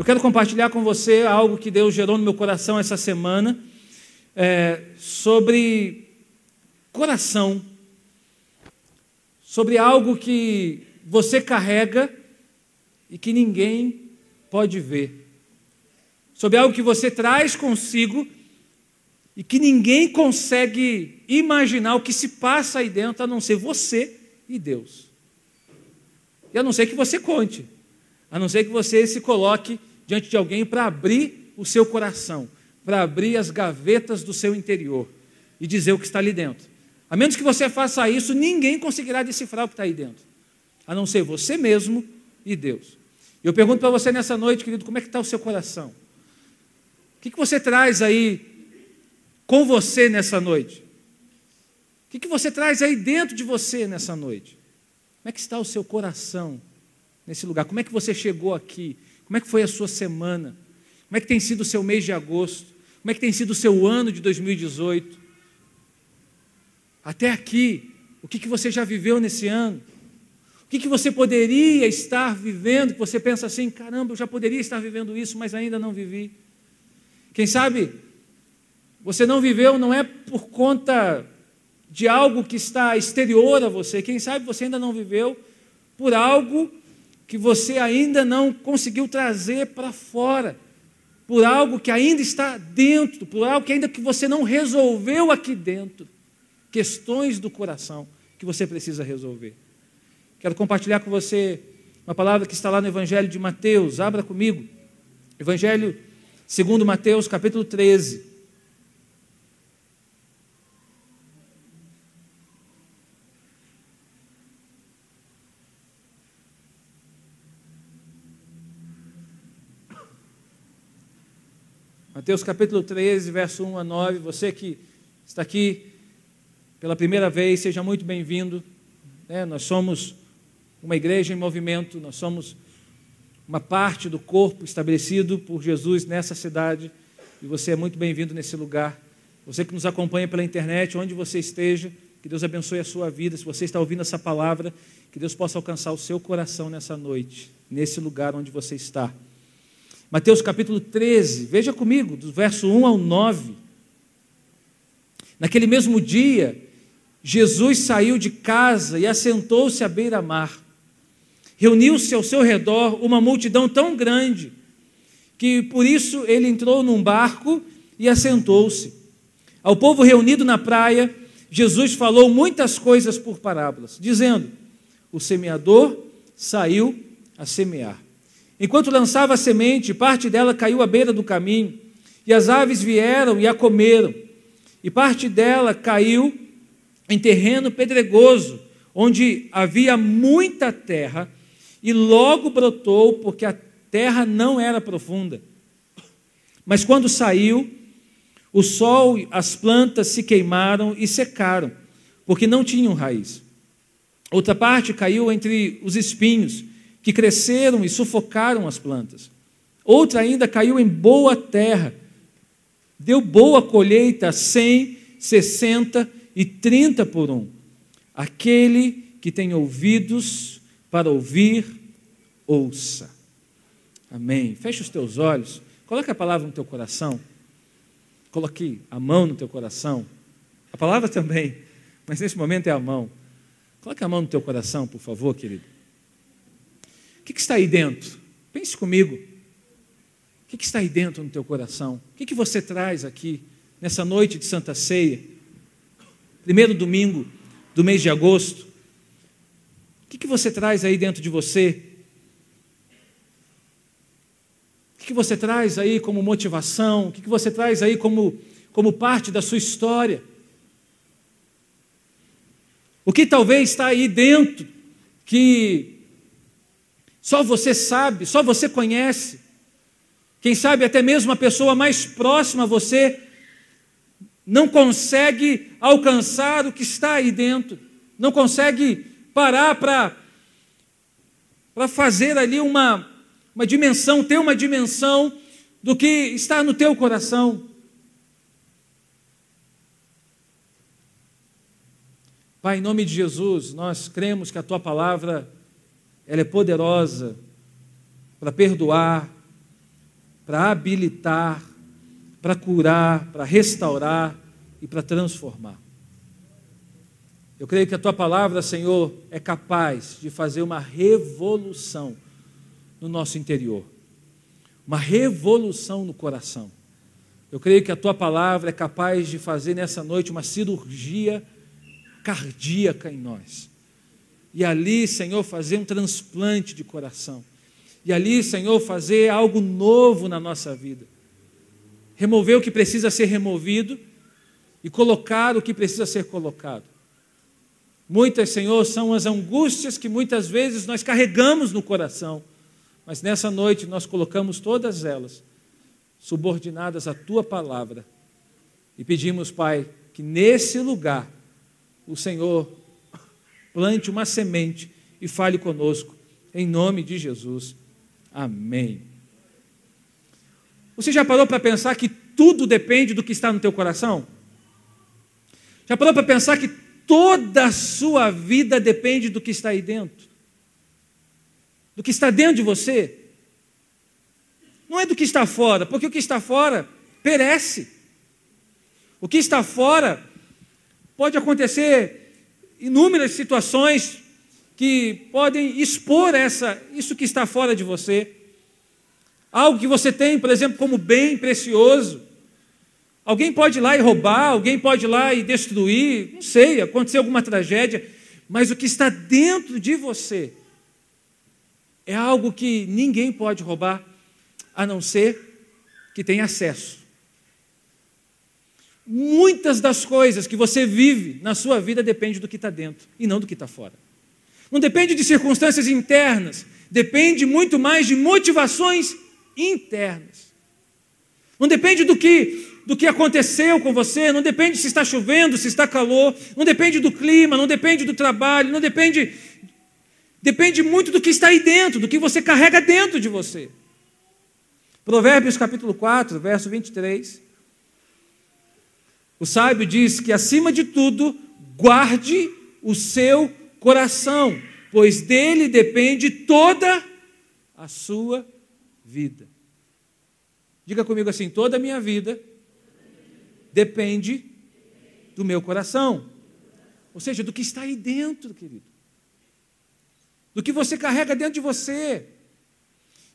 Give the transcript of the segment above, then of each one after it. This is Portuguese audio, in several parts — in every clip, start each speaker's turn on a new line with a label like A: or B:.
A: quero compartilhar com você algo que Deus gerou no meu coração essa semana, sobre coração, sobre algo que você carrega e que ninguém pode ver, sobre algo que você traz consigo e que ninguém consegue imaginar o que se passa aí dentro, a não ser você e Deus. E a não ser que você conte, a não ser que você se coloque diante de alguém para abrir o seu coração, para abrir as gavetas do seu interior e dizer o que está ali dentro. A menos que você faça isso, ninguém conseguirá decifrar o que está aí dentro, a não ser você mesmo e Deus. Eu pergunto para você nessa noite, querido, como é que está o seu coração? O que você traz aí com você nessa noite? O que você traz aí dentro de você nessa noite? Como é que está o seu coração nesse lugar? Como é que você chegou aqui? Como é que foi a sua semana? Como é que tem sido o seu mês de agosto? Como é que tem sido o seu ano de 2018? Até aqui, o que você já viveu nesse ano? O que você poderia estar vivendo, que você pensa assim, caramba, eu já poderia estar vivendo isso, mas ainda não vivi. Quem sabe você não viveu não é por conta de algo que está exterior a você, quem sabe você ainda não viveu por algo que você ainda não conseguiu trazer para fora, por algo que ainda está dentro, por algo que ainda que você não resolveu aqui dentro, questões do coração que você precisa resolver. Quero compartilhar com você uma palavra que está lá no Evangelho de Mateus. Abra comigo, Evangelho segundo Mateus, capítulo 13. Mateus capítulo 13, verso 1 a 9. Você que está aqui pela primeira vez, seja muito bem-vindo. Nós somos uma igreja em movimento, nós somos uma parte do corpo estabelecido por Jesus nessa cidade, e você é muito bem-vindo nesse lugar. Você que nos acompanha pela internet, onde você esteja, que Deus abençoe a sua vida. Se você está ouvindo essa palavra, que Deus possa alcançar o seu coração nessa noite, nesse lugar onde você está. Mateus capítulo 13, veja comigo, do verso 1 ao 9. Naquele mesmo dia, Jesus saiu de casa e assentou-se à beira-mar. Reuniu-se ao seu redor uma multidão tão grande que por isso ele entrou num barco e assentou-se. Ao povo reunido na praia, Jesus falou muitas coisas por parábolas, dizendo: o semeador saiu a semear. Enquanto lançava a semente, parte dela caiu à beira do caminho, e as aves vieram e a comeram. E parte dela caiu em terreno pedregoso, onde havia muita terra, e logo brotou, porque a terra não era profunda. Mas quando saiu o sol, as plantas se queimaram e secaram, porque não tinham raiz. Outra parte caiu entre os espinhos, que cresceram e sufocaram as plantas. Outra ainda caiu em boa terra, deu boa colheita, 100, 60 e 30 por um. Aquele que tem ouvidos para ouvir, ouça. Amém. Fecha os teus olhos, coloque a palavra no teu coração, coloque a mão no teu coração, a palavra também, mas nesse momento é a mão. Coloque a mão no teu coração, por favor, querido. O que está aí dentro? Pense comigo. O que está aí dentro no teu coração? O que você traz aqui, nessa noite de Santa Ceia? Primeiro domingo do mês de agosto. O que você traz aí dentro de você? O que você traz aí como motivação? O que você traz aí como parte da sua história? O que talvez está aí dentro que só você sabe, só você conhece? Quem sabe até mesmo a pessoa mais próxima a você não consegue alcançar o que está aí dentro, não consegue parar para fazer ali uma dimensão, ter uma dimensão do que está no teu coração. Pai, em nome de Jesus, nós cremos que a Tua palavra, ela é poderosa para perdoar, para habilitar, para curar, para restaurar e para transformar. Eu creio que a Tua palavra, Senhor, é capaz de fazer uma revolução no nosso interior, uma revolução no coração. Eu creio que a Tua palavra é capaz de fazer nessa noite uma cirurgia cardíaca em nós. E ali, Senhor, fazer um transplante de coração. E ali, Senhor, fazer algo novo na nossa vida. Remover o que precisa ser removido e colocar o que precisa ser colocado. Muitas, Senhor, são as angústias que muitas vezes nós carregamos no coração. Mas nessa noite nós colocamos todas elas subordinadas à Tua palavra. E pedimos, Pai, que nesse lugar o Senhor plante uma semente e fale conosco, em nome de Jesus. Amém. Você já parou para pensar que tudo depende do que está no teu coração? Já parou para pensar que toda a sua vida depende do que está aí dentro? Do que está dentro de você? Não é do que está fora, porque o que está fora perece. O que está fora pode acontecer inúmeras situações que podem expor isso que está fora de você. Algo que você tem, por exemplo, como bem precioso. Alguém pode ir lá e roubar, alguém pode ir lá e destruir, não sei, acontecer alguma tragédia, mas o que está dentro de você é algo que ninguém pode roubar, a não ser que tenha acesso. Muitas das coisas que você vive na sua vida depende do que está dentro e não do que está fora. Não depende de circunstâncias internas, depende muito mais de motivações internas. Não depende do que aconteceu com você, não depende se está chovendo, se está calor, não depende do clima, não depende do trabalho, não depende muito do que está aí dentro, do que você carrega dentro de você. Provérbios capítulo 4, verso 23. O sábio diz que, acima de tudo, guarde o seu coração, pois dele depende toda a sua vida. Diga comigo assim: toda a minha vida depende do meu coração. Ou seja, do que está aí dentro, querido. Do que você carrega dentro de você.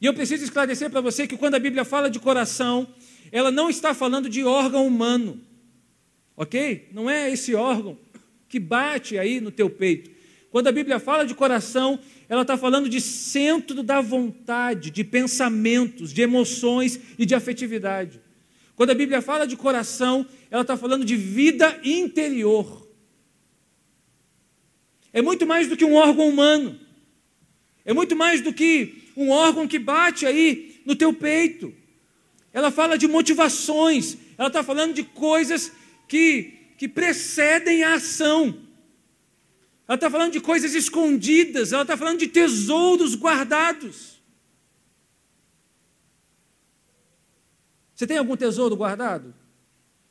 A: E eu preciso esclarecer para você que quando a Bíblia fala de coração, ela não está falando de órgão humano. Ok? Não é esse órgão que bate aí no teu peito. Quando a Bíblia fala de coração, ela está falando de centro da vontade, de pensamentos, de emoções e de afetividade. Quando a Bíblia fala de coração, ela está falando de vida interior. É muito mais do que um órgão humano. É muito mais do que um órgão que bate aí no teu peito. Ela fala de motivações, ela está falando de coisas que precedem a ação. Ela está falando de coisas escondidas, ela está falando de tesouros guardados. Você tem algum tesouro guardado?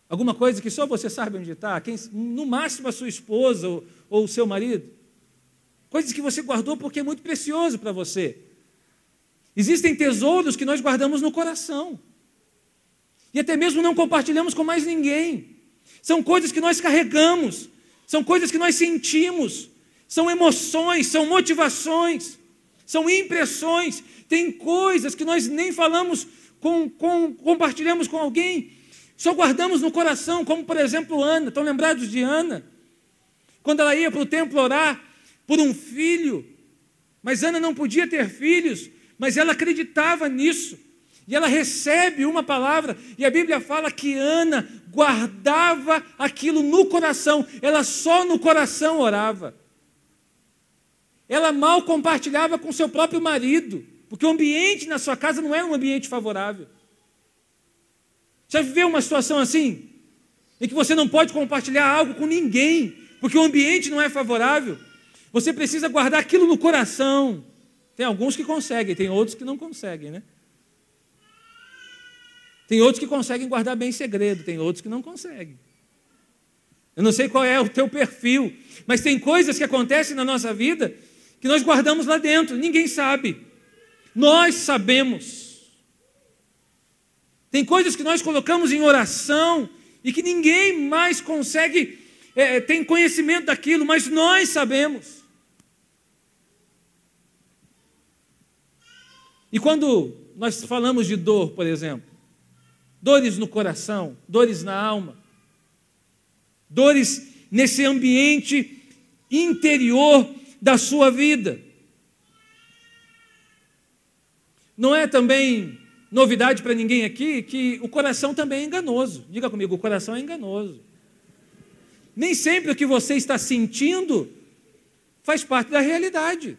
A: Alguma coisa que só você sabe onde está? No máximo a sua esposa ou o seu marido? Coisas que você guardou porque é muito precioso para você. Existem tesouros que nós guardamos no coração. E até mesmo não compartilhamos com mais ninguém. São coisas que nós carregamos, são coisas que nós sentimos, são emoções, são motivações, são impressões. Tem coisas que nós nem falamos, compartilhamos com alguém, só guardamos no coração, como por exemplo Ana. Estão lembrados de Ana? Quando ela ia para o templo orar por um filho, mas Ana não podia ter filhos, mas ela acreditava nisso. E ela recebe uma palavra, e a Bíblia fala que Ana guardava aquilo no coração, ela só no coração orava. Ela mal compartilhava com seu próprio marido, porque o ambiente na sua casa não era um ambiente favorável. Já viveu uma situação assim? Em que você não pode compartilhar algo com ninguém, porque o ambiente não é favorável? Você precisa guardar aquilo no coração. Tem alguns que conseguem, tem outros que não conseguem, né? Tem outros que conseguem guardar bem segredo, tem outros que não conseguem. Eu não sei qual é o teu perfil, mas tem coisas que acontecem na nossa vida que nós guardamos lá dentro, ninguém sabe. Nós sabemos. Tem coisas que nós colocamos em oração e que ninguém mais consegue, tem conhecimento daquilo, mas nós sabemos. E quando nós falamos de dor, por exemplo, dores no coração, dores na alma, dores nesse ambiente interior da sua vida, não é também novidade para ninguém aqui que o coração também é enganoso. Diga comigo, o coração é enganoso. Nem sempre o que você está sentindo faz parte da realidade.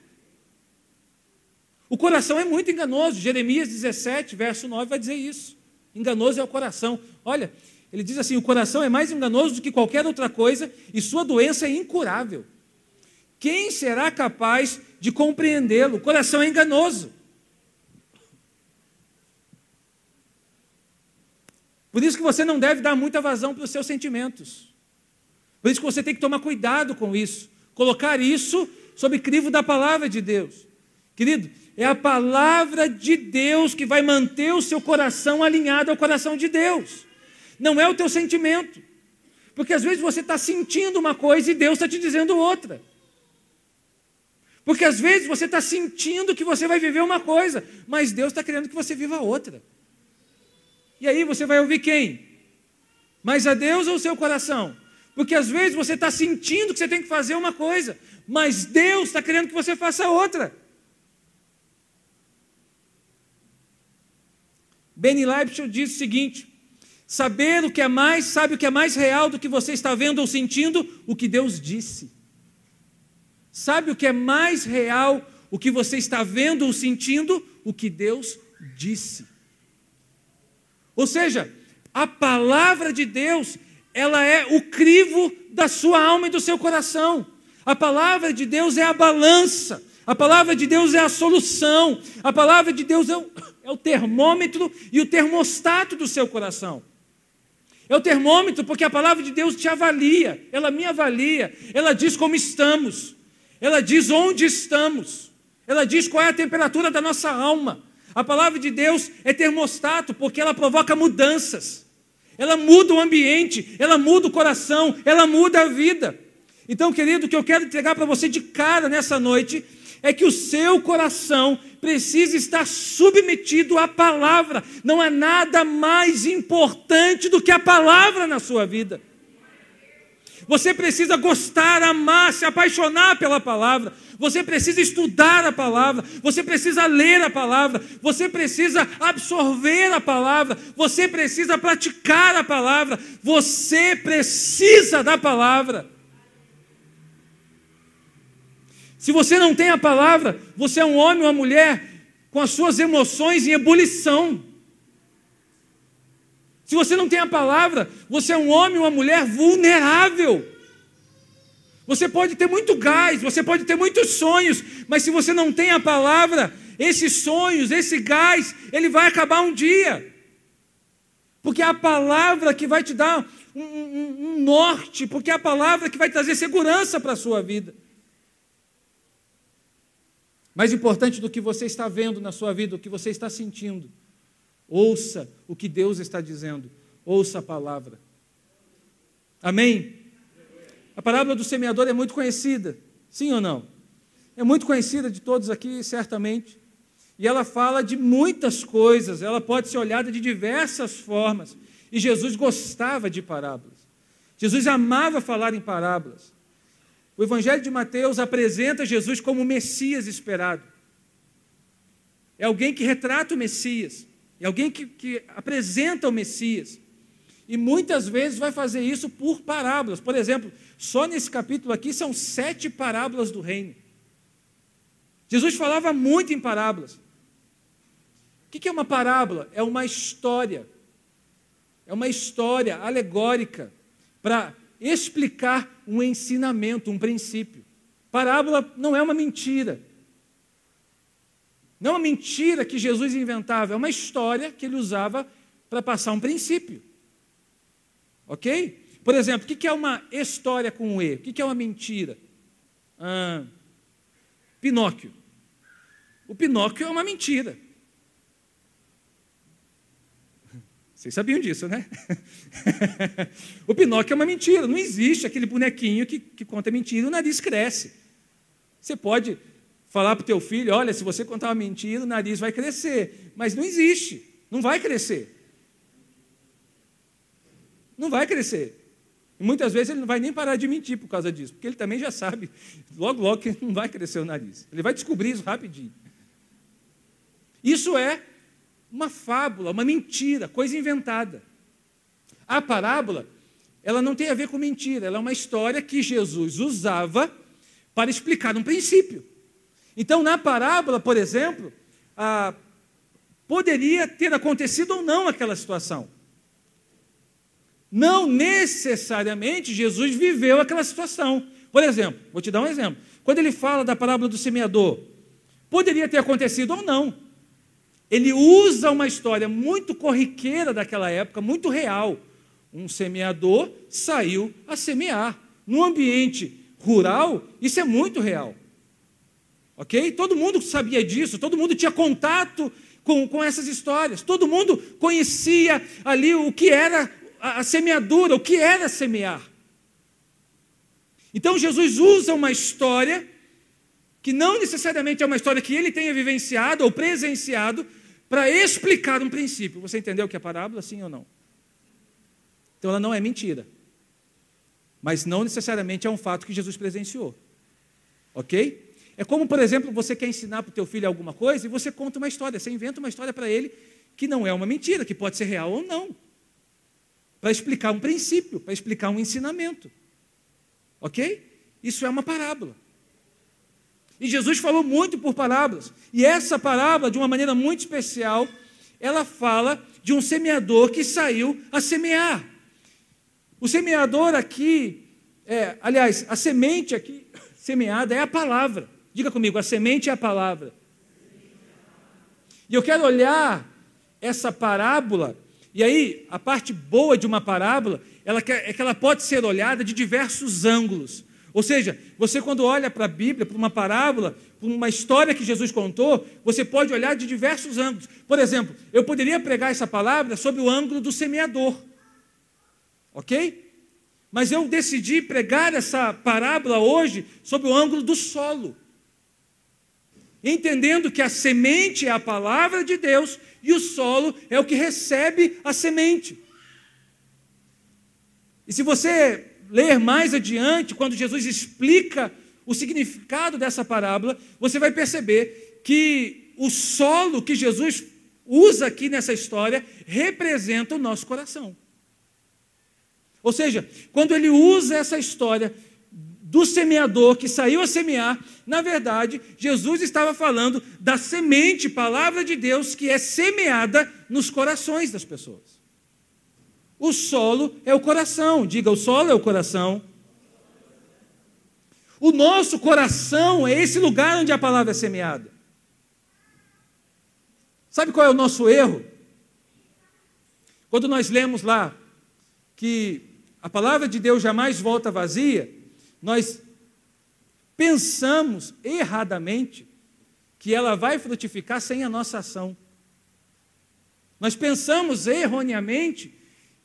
A: O coração é muito enganoso. Jeremias 17, verso 9 vai dizer isso. Enganoso é o coração. Olha, ele diz assim, o coração é mais enganoso do que qualquer outra coisa e sua doença é incurável. Quem será capaz de compreendê-lo? O coração é enganoso. Por isso que você não deve dar muita vazão para os seus sentimentos. Por isso que você tem que tomar cuidado com isso. Colocar isso sob crivo da palavra de Deus. Querido, é a palavra de Deus que vai manter o seu coração alinhado ao coração de Deus. Não é o teu sentimento. Porque às vezes você está sentindo uma coisa e Deus está te dizendo outra. Porque às vezes você está sentindo que você vai viver uma coisa, mas Deus está querendo que você viva outra. E aí você vai ouvir quem? Mais a Deus ou o seu coração? Porque às vezes você está sentindo que você tem que fazer uma coisa, mas Deus está querendo que você faça outra. Benny Leibscher diz o seguinte: saber o que é mais, sabe o que é mais real do que você está vendo ou sentindo? O que Deus disse. Sabe o que é mais real, o que você está vendo ou sentindo? O que Deus disse. Ou seja, a palavra de Deus, ela é o crivo da sua alma e do seu coração. A palavra de Deus é a balança. A palavra de Deus é a solução. A palavra de Deus é o termômetro e o termostato do seu coração. É o termômetro porque a palavra de Deus te avalia, ela me avalia, ela diz como estamos, ela diz onde estamos, ela diz qual é a temperatura da nossa alma. A palavra de Deus é termostato porque ela provoca mudanças. Ela muda o ambiente, ela muda o coração, ela muda a vida. Então, querido, o que eu quero entregar para você de cara nessa noite é que o seu coração precisa estar submetido à palavra. Não há nada mais importante do que a palavra na sua vida. Você precisa gostar, amar, se apaixonar pela palavra. Você precisa estudar a palavra. Você precisa ler a palavra. Você precisa absorver a palavra. Você precisa praticar a palavra. Você precisa da palavra. Se você não tem a palavra, você é um homem ou uma mulher com as suas emoções em ebulição. Se você não tem a palavra, você é um homem ou uma mulher vulnerável. Você pode ter muito gás, você pode ter muitos sonhos, mas se você não tem a palavra, esses sonhos, esse gás, ele vai acabar um dia. Porque é a palavra que vai te dar um norte, porque é a palavra que vai trazer segurança para a sua vida. Mais importante do que você está vendo na sua vida, o que você está sentindo, ouça o que Deus está dizendo, ouça a palavra. Amém? A parábola do semeador é muito conhecida, sim ou não? É muito conhecida de todos aqui, certamente. E ela fala de muitas coisas, ela pode ser olhada de diversas formas. E Jesus gostava de parábolas. Jesus amava falar em parábolas. O Evangelho de Mateus apresenta Jesus como o Messias esperado. É alguém que retrata o Messias. É alguém que apresenta o Messias. E muitas vezes vai fazer isso por parábolas. Por exemplo, só nesse capítulo aqui são 7 parábolas do reino. Jesus falava muito em parábolas. O que é uma parábola? É uma história. É uma história alegórica para explicar um ensinamento, um princípio. Parábola não é uma mentira. Não é uma mentira que Jesus inventava, é uma história que ele usava para passar um princípio. Ok? Por exemplo, o que é uma história com um E? O que é uma mentira? Pinóquio. O Pinóquio é uma mentira. Vocês sabiam disso, né? O Pinóquio é uma mentira. Não existe aquele bonequinho que conta mentira e o nariz cresce. Você pode falar para o teu filho, olha, se você contar uma mentira, o nariz vai crescer. Mas não existe. Não vai crescer. Não vai crescer. E muitas vezes ele não vai nem parar de mentir por causa disso, porque ele também já sabe, logo, que não vai crescer o nariz. Ele vai descobrir isso rapidinho. Isso é uma fábula, uma mentira, coisa inventada. A parábola, ela não tem a ver com mentira, ela é uma história que Jesus usava para explicar um princípio. Então, na parábola, por exemplo, poderia ter acontecido ou não aquela situação. Não necessariamente Jesus viveu aquela situação. Por exemplo, vou te dar um exemplo. Quando ele fala da parábola do semeador, poderia ter acontecido ou não. Ele usa uma história muito corriqueira daquela época, muito real. Um semeador saiu a semear. No ambiente rural, isso é muito real. Ok? Todo mundo sabia disso, todo mundo tinha contato com essas histórias. Todo mundo conhecia ali o que era a semeadura, o que era semear. Então Jesus usa uma história que não necessariamente é uma história que ele tenha vivenciado ou presenciado para explicar um princípio. Você entendeu o que é parábola, sim ou não? Então ela não é mentira. Mas não necessariamente é um fato que Jesus presenciou. Ok? É como, por exemplo, você quer ensinar para o teu filho alguma coisa e você conta uma história, você inventa uma história para ele que não é uma mentira, que pode ser real ou não. Para explicar um princípio, para explicar um ensinamento. Ok? Isso é uma parábola. E Jesus falou muito por parábolas. E essa parábola, de uma maneira muito especial, ela fala de um semeador que saiu a semear. O semeador aqui, aliás, a semente aqui semeada é a palavra. Diga comigo, a semente é a palavra. E eu quero olhar essa parábola, e aí a parte boa de uma parábola é que ela pode ser olhada de diversos ângulos. Ou seja, você quando olha para a Bíblia, para uma parábola, para uma história que Jesus contou, você pode olhar de diversos ângulos. Por exemplo, eu poderia pregar essa palavra sobre o ângulo do semeador. Ok? Mas eu decidi pregar essa parábola hoje sobre o ângulo do solo. Entendendo que a semente é a palavra de Deus e o solo é o que recebe a semente. E se você ler mais adiante, quando Jesus explica o significado dessa parábola, você vai perceber que o solo que Jesus usa aqui nessa história representa o nosso coração. Ou seja, quando ele usa essa história do semeador que saiu a semear, na verdade, Jesus estava falando da semente, palavra de Deus, que é semeada nos corações das pessoas. O solo é o coração. Diga, o solo é o coração. O nosso coração é esse lugar onde a palavra é semeada. Sabe qual é o nosso erro? Quando nós lemos lá que a palavra de Deus jamais volta vazia, nós pensamos erradamente que ela vai frutificar sem a nossa ação. Nós pensamos erroneamente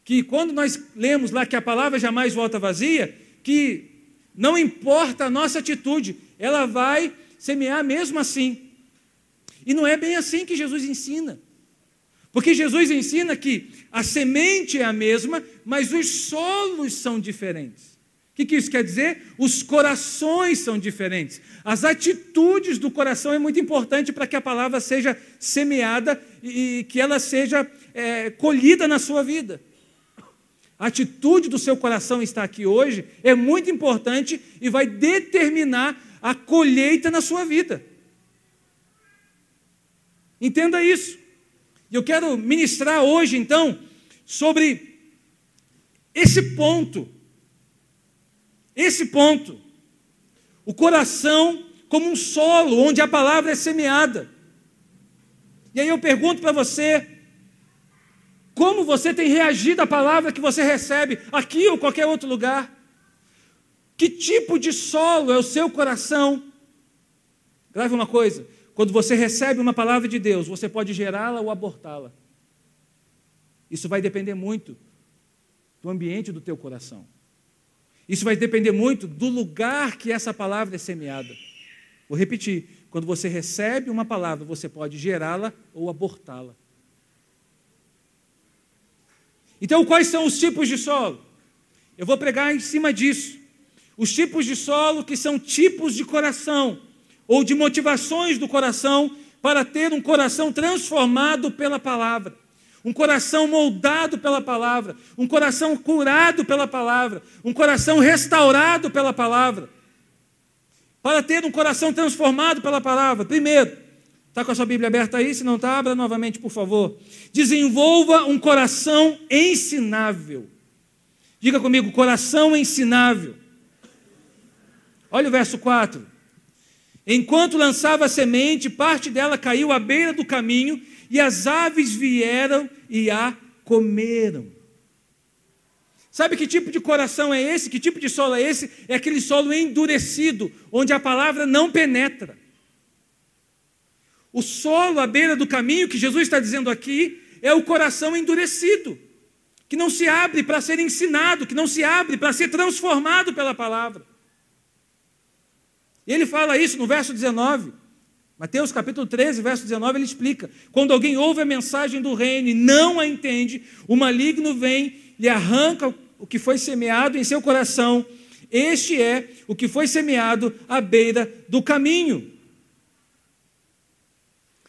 A: que quando nós lemos lá que a palavra jamais volta vazia, que não importa a nossa atitude, ela vai semear mesmo assim. E não é bem assim que Jesus ensina. Porque Jesus ensina que a semente é a mesma, mas os solos são diferentes. O que isso quer dizer? Os corações são diferentes. As atitudes do coração é muito importante para que a palavra seja semeada e que ela seja colhida na sua vida. A atitude do seu coração está aqui hoje é muito importante e vai determinar a colheita na sua vida. Entenda isso. E eu quero ministrar hoje, então, sobre esse ponto. Esse ponto. O coração como um solo onde a palavra é semeada. E aí eu pergunto para você, como você tem reagido à palavra que você recebe aqui ou qualquer outro lugar? Que tipo de solo é o seu coração? Grave uma coisa, quando você recebe uma palavra de Deus, você pode gerá-la ou abortá-la. Isso vai depender muito do ambiente do teu coração. Isso vai depender muito do lugar que essa palavra é semeada. Vou repetir, quando você recebe uma palavra, você pode gerá-la ou abortá-la. Então, quais são os tipos de solo? Eu vou pregar em cima disso. Os tipos de solo que são tipos de coração, ou de motivações do coração, para ter um coração transformado pela palavra. Um coração moldado pela palavra, um coração curado pela palavra, um coração restaurado pela palavra. Para ter um coração transformado pela palavra, primeiro, está com a sua Bíblia aberta aí? Se não está, abra novamente, por favor. Desenvolva um coração ensinável. Diga comigo, coração ensinável. Olha o verso 4. Enquanto lançava a semente, parte dela caiu à beira do caminho, e as aves vieram e a comeram. Sabe que tipo de coração é esse? Que tipo de solo é esse? É aquele solo endurecido, onde a palavra não penetra. O solo à beira do caminho, que Jesus está dizendo aqui, é o coração endurecido, que não se abre para ser ensinado, que não se abre para ser transformado pela palavra. E ele fala isso no verso 19. Mateus capítulo 13, verso 19, ele explica: quando alguém ouve a mensagem do reino e não a entende, o maligno vem e arranca o que foi semeado em seu coração. Este é o que foi semeado à beira do caminho.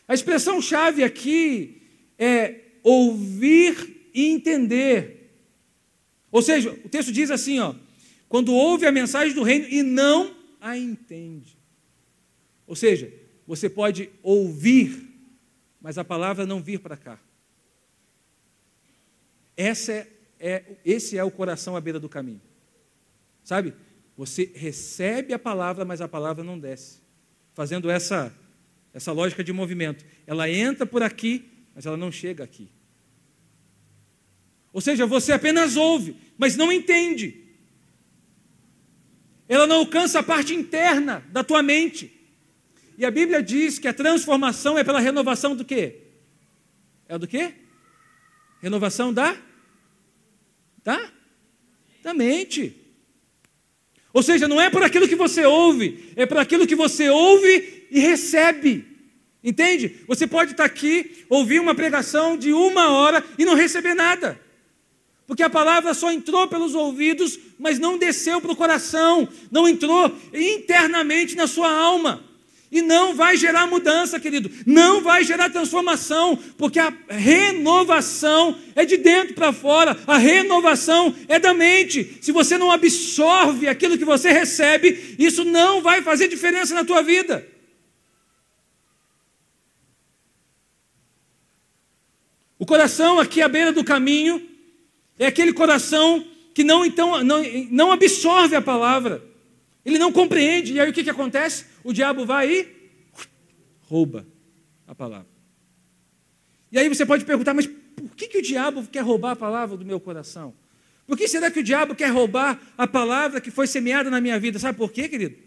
A: A expressão-chave aqui é ouvir e entender. Ou seja, o texto diz assim, quando ouve a mensagem do reino e não a entende. Ou seja, você pode ouvir, mas a palavra não vir para cá. Esse é o coração à beira do caminho. Sabe? Você recebe a palavra, mas a palavra não desce. Fazendo essa lógica de movimento. Ela entra por aqui, mas ela não chega aqui. Ou seja, você apenas ouve, mas não entende. Ela não alcança a parte interna da tua mente. E a Bíblia diz que a transformação é pela renovação do quê? É do quê? Renovação da mente. Ou seja, não é por aquilo que você ouve, é por aquilo que você ouve e recebe. Entende? Você pode estar aqui, ouvir uma pregação de 1 hora e não receber nada. Porque a palavra só entrou pelos ouvidos, mas não desceu para o coração, não entrou internamente na sua alma. E não vai gerar mudança, querido, não vai gerar transformação, porque a renovação é de dentro para fora, a renovação é da mente. Se você não absorve aquilo que você recebe, isso não vai fazer diferença na tua vida. O coração aqui à beira do caminho é aquele coração que não absorve a palavra. Ele não compreende, e aí o que acontece? O diabo vai e rouba a palavra. E aí você pode perguntar, mas por que o diabo quer roubar a palavra do meu coração? Por que será que o diabo quer roubar a palavra que foi semeada na minha vida? Sabe por quê, querido?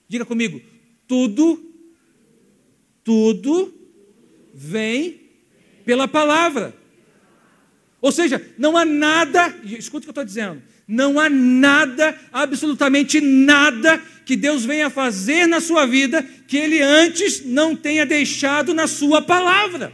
A: Diga comigo, tudo vem pela palavra. Ou seja, não há nada, escuta o que eu estou dizendo, não há nada, absolutamente nada, que Deus venha fazer na sua vida, que Ele antes não tenha deixado na sua palavra.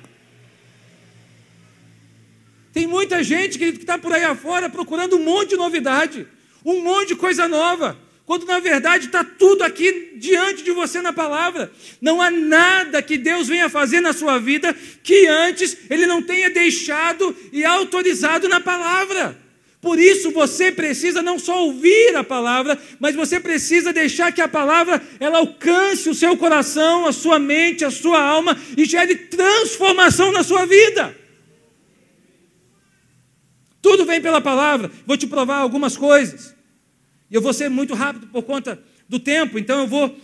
A: Tem muita gente, querido, que está por aí afora procurando um monte de novidade, um monte de coisa nova, quando na verdade está tudo aqui diante de você na palavra. Não há nada que Deus venha fazer na sua vida que antes Ele não tenha deixado e autorizado na palavra. Por isso você precisa não só ouvir a palavra, mas você precisa deixar que a palavra ela alcance o seu coração, a sua mente, a sua alma e gere transformação na sua vida. Tudo vem pela palavra. Vou te provar algumas coisas. E eu vou ser muito rápido por conta do tempo, então eu vou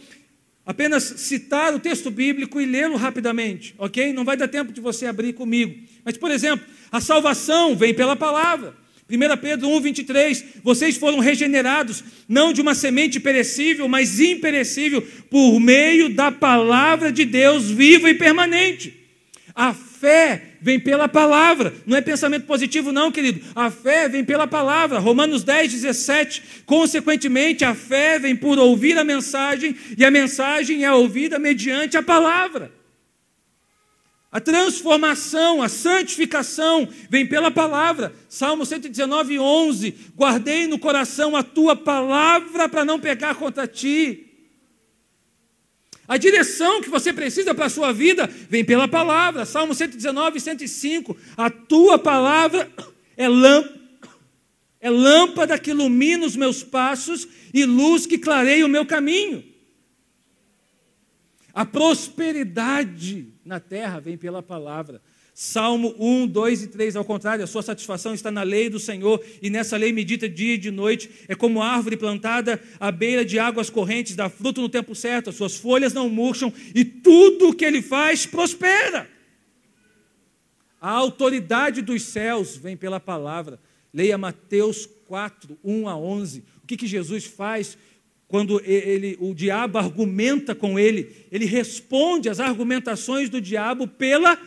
A: apenas citar o texto bíblico e lê-lo rapidamente, ok? Não vai dar tempo de você abrir comigo. Mas, por exemplo, a salvação vem pela palavra. 1 Pedro 1,23, vocês foram regenerados, não de uma semente perecível, mas imperecível, por meio da palavra de Deus viva e permanente. A fé vem pela palavra. Não é pensamento positivo não, querido. A fé vem pela palavra. Romanos 10, 17. Consequentemente, a fé vem por ouvir a mensagem, e a mensagem é ouvida mediante a palavra. A transformação, a santificação vem pela palavra. Salmo 119, 11. Guardei no coração a tua palavra para não pecar contra ti. A direção que você precisa para a sua vida vem pela palavra. Salmo 119, 105. A tua palavra é lâmpada que ilumina os meus passos e luz que clareia o meu caminho. A prosperidade na terra vem pela palavra. Salmo 1, 2 e 3, ao contrário, a sua satisfação está na lei do Senhor, e nessa lei medita dia e de noite. É como árvore plantada à beira de águas correntes, dá fruto no tempo certo, as suas folhas não murcham, e tudo o que ele faz prospera. A autoridade dos céus vem pela palavra. Leia Mateus 4, 1 a 11. O que Jesus faz quando o diabo argumenta com ele? Ele responde às argumentações do diabo pela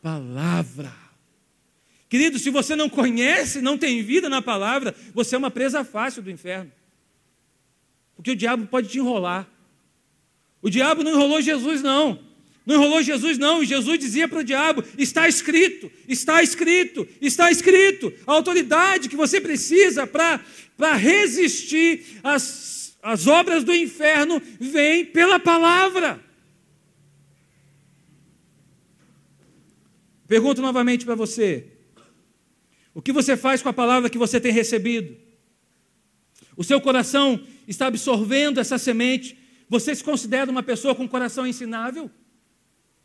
A: palavra. Querido, se você não conhece, não tem vida na palavra, você é uma presa fácil do inferno. Porque o diabo pode te enrolar. O diabo não enrolou Jesus, não. Não enrolou Jesus, não. E Jesus dizia para o diabo: está escrito, está escrito, está escrito. A autoridade que você precisa para resistir às obras do inferno vem pela palavra. Pergunto novamente para você: o que você faz com a palavra que você tem recebido? O seu coração está absorvendo essa semente? Você se considera uma pessoa com coração ensinável?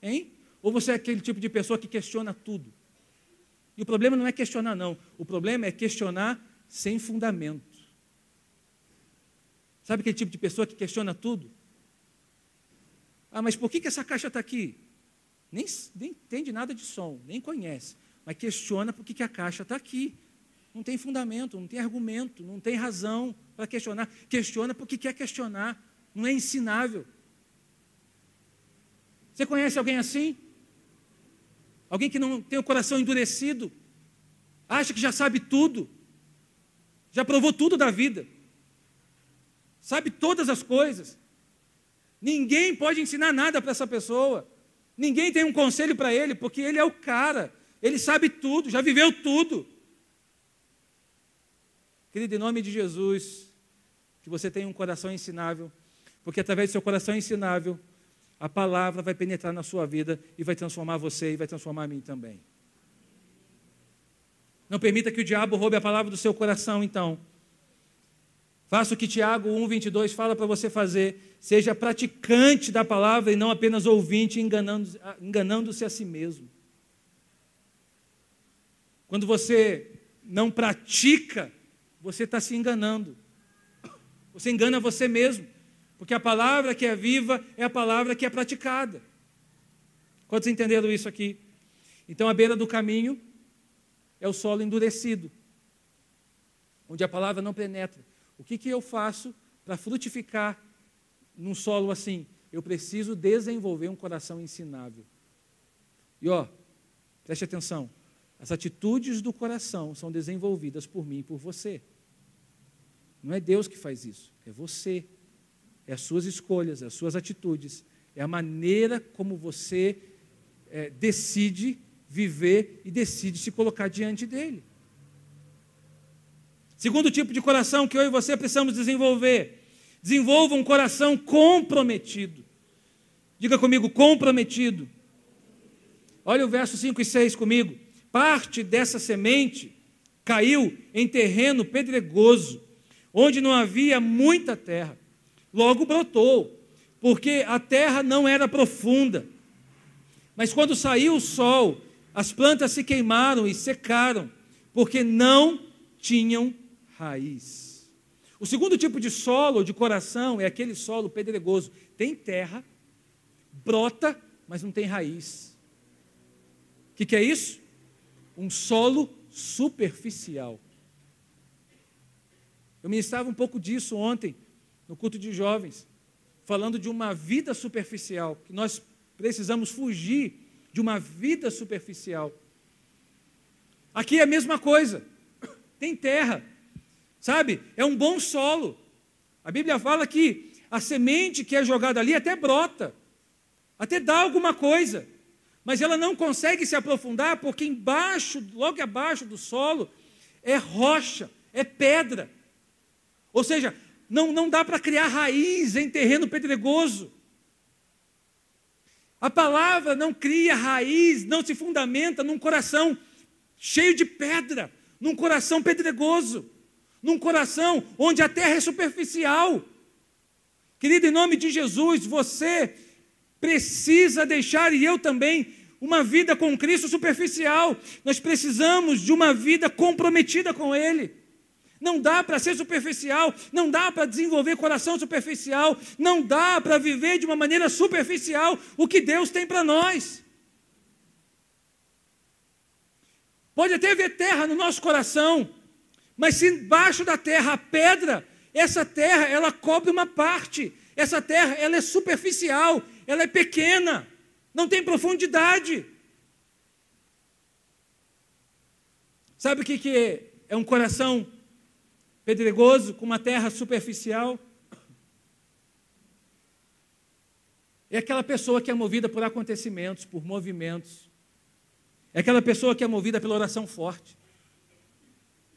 A: Hein? Ou você é aquele tipo de pessoa que questiona tudo? E o problema não é questionar, não. O problema é questionar sem fundamento. Sabe aquele tipo de pessoa que questiona tudo? Ah, mas por que essa caixa está aqui? Nem entende nada de som, nem conhece, mas questiona por que a caixa está aqui. Não tem fundamento, não tem argumento, não tem razão para questionar. Questiona porque quer questionar, não é ensinável. Você conhece alguém assim? Alguém que não tem o coração endurecido, acha que já sabe tudo, já provou tudo da vida, sabe todas as coisas. Ninguém pode ensinar nada para essa pessoa. Ninguém tem um conselho para ele, porque ele é o cara, ele sabe tudo, já viveu tudo. Querido, em nome de Jesus, que você tenha um coração ensinável, porque através do seu coração ensinável, a palavra vai penetrar na sua vida e vai transformar você e vai transformar a mim também. Não permita que o diabo roube a palavra do seu coração, então. Faça o que Tiago 1,22 fala para você fazer. Seja praticante da palavra e não apenas ouvinte, enganando-se a si mesmo. Quando você não pratica, você está se enganando. Você engana você mesmo. Porque a palavra que é viva é a palavra que é praticada. Quantos entenderam isso aqui? Então, a beira do caminho é o solo endurecido, onde a palavra não penetra. O que eu faço para frutificar num solo assim? Eu preciso desenvolver um coração ensinável. E preste atenção, as atitudes do coração são desenvolvidas por mim e por você. Não é Deus que faz isso, é você. É as suas escolhas, as suas atitudes, é a maneira como você decide viver e decide se colocar diante dele. Segundo tipo de coração que eu e você precisamos desenvolver: desenvolva um coração comprometido. Diga comigo, comprometido. Olha o verso 5 e 6 comigo. Parte dessa semente caiu em terreno pedregoso, onde não havia muita terra. Logo brotou, porque a terra não era profunda. Mas quando saiu o sol, as plantas se queimaram e secaram, porque não tinham raiz. O segundo tipo de solo, de coração, é aquele solo pedregoso. Tem terra, brota, mas não tem raiz. O que é isso? Um solo superficial. Eu ministrava um pouco disso ontem, no culto de jovens, falando de uma vida superficial, que nós precisamos fugir de uma vida superficial. Aqui é a mesma coisa, tem terra, sabe? É um bom solo. A Bíblia fala que a semente que é jogada ali até brota, até dá alguma coisa, mas ela não consegue se aprofundar porque embaixo, logo abaixo do solo, é rocha, é pedra. Ou seja, não dá para criar raiz em terreno pedregoso. A palavra não cria raiz, não se fundamenta num coração cheio de pedra, num coração pedregoso, num coração onde a terra é superficial. Querido, em nome de Jesus, você precisa deixar, e eu também, uma vida com Cristo superficial. Nós precisamos de uma vida comprometida com Ele. Não dá para ser superficial, não dá para desenvolver coração superficial, não dá para viver de uma maneira superficial o que Deus tem para nós. Pode até haver terra no nosso coração, mas se embaixo da terra a pedra, essa terra ela cobre uma parte, essa terra ela é superficial, ela é pequena, não tem profundidade. Sabe o que é um coração pedregoso com uma terra superficial? É aquela pessoa que é movida por acontecimentos, por movimentos. É aquela pessoa que é movida pela oração forte.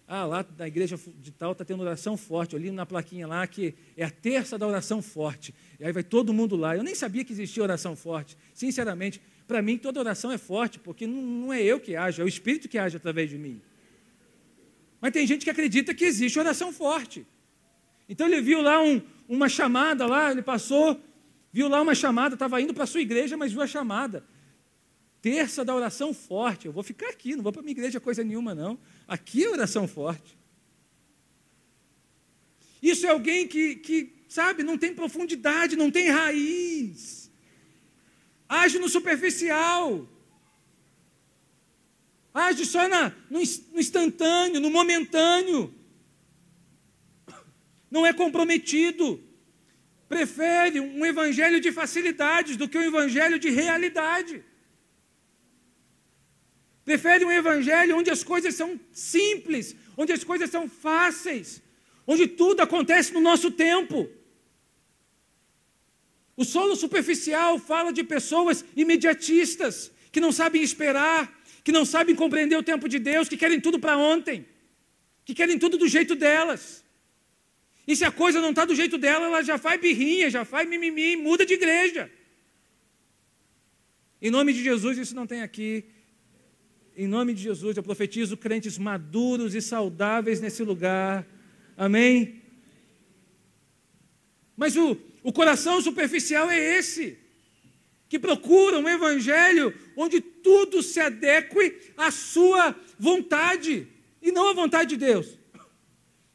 A: Ah, lá na igreja de tal está tendo oração forte. Eu li na plaquinha lá que é a terça da oração forte. E aí vai todo mundo lá. Eu nem sabia que existia oração forte. Sinceramente, para mim toda oração é forte, porque não é eu que ajo, é o Espírito que age através de mim. Mas tem gente que acredita que existe oração forte. Então ele viu lá uma chamada lá, ele passou, viu lá uma chamada, estava indo para a sua igreja, mas viu a chamada. Terça da oração forte. Eu vou ficar aqui, não vou para a minha igreja coisa nenhuma, não. Aqui é oração forte. Isso é alguém que, sabe, não tem profundidade, não tem raiz. Age no superficial. Age só no instantâneo, no momentâneo. Não é comprometido. Prefere um evangelho de facilidades do que um evangelho de realidade. Prefere um evangelho onde as coisas são simples, onde as coisas são fáceis, onde tudo acontece no nosso tempo. O solo superficial fala de pessoas imediatistas, que não sabem esperar, que não sabem compreender o tempo de Deus, que querem tudo para ontem, que querem tudo do jeito delas. E se a coisa não está do jeito dela, ela já faz birrinha, já faz mimimi, muda de igreja. Em nome de Jesus, isso não tem aqui. Em nome de Jesus, eu profetizo crentes maduros e saudáveis nesse lugar. Amém? Mas o coração superficial é esse, que procura um evangelho onde tudo se adeque à sua vontade, e não à vontade de Deus.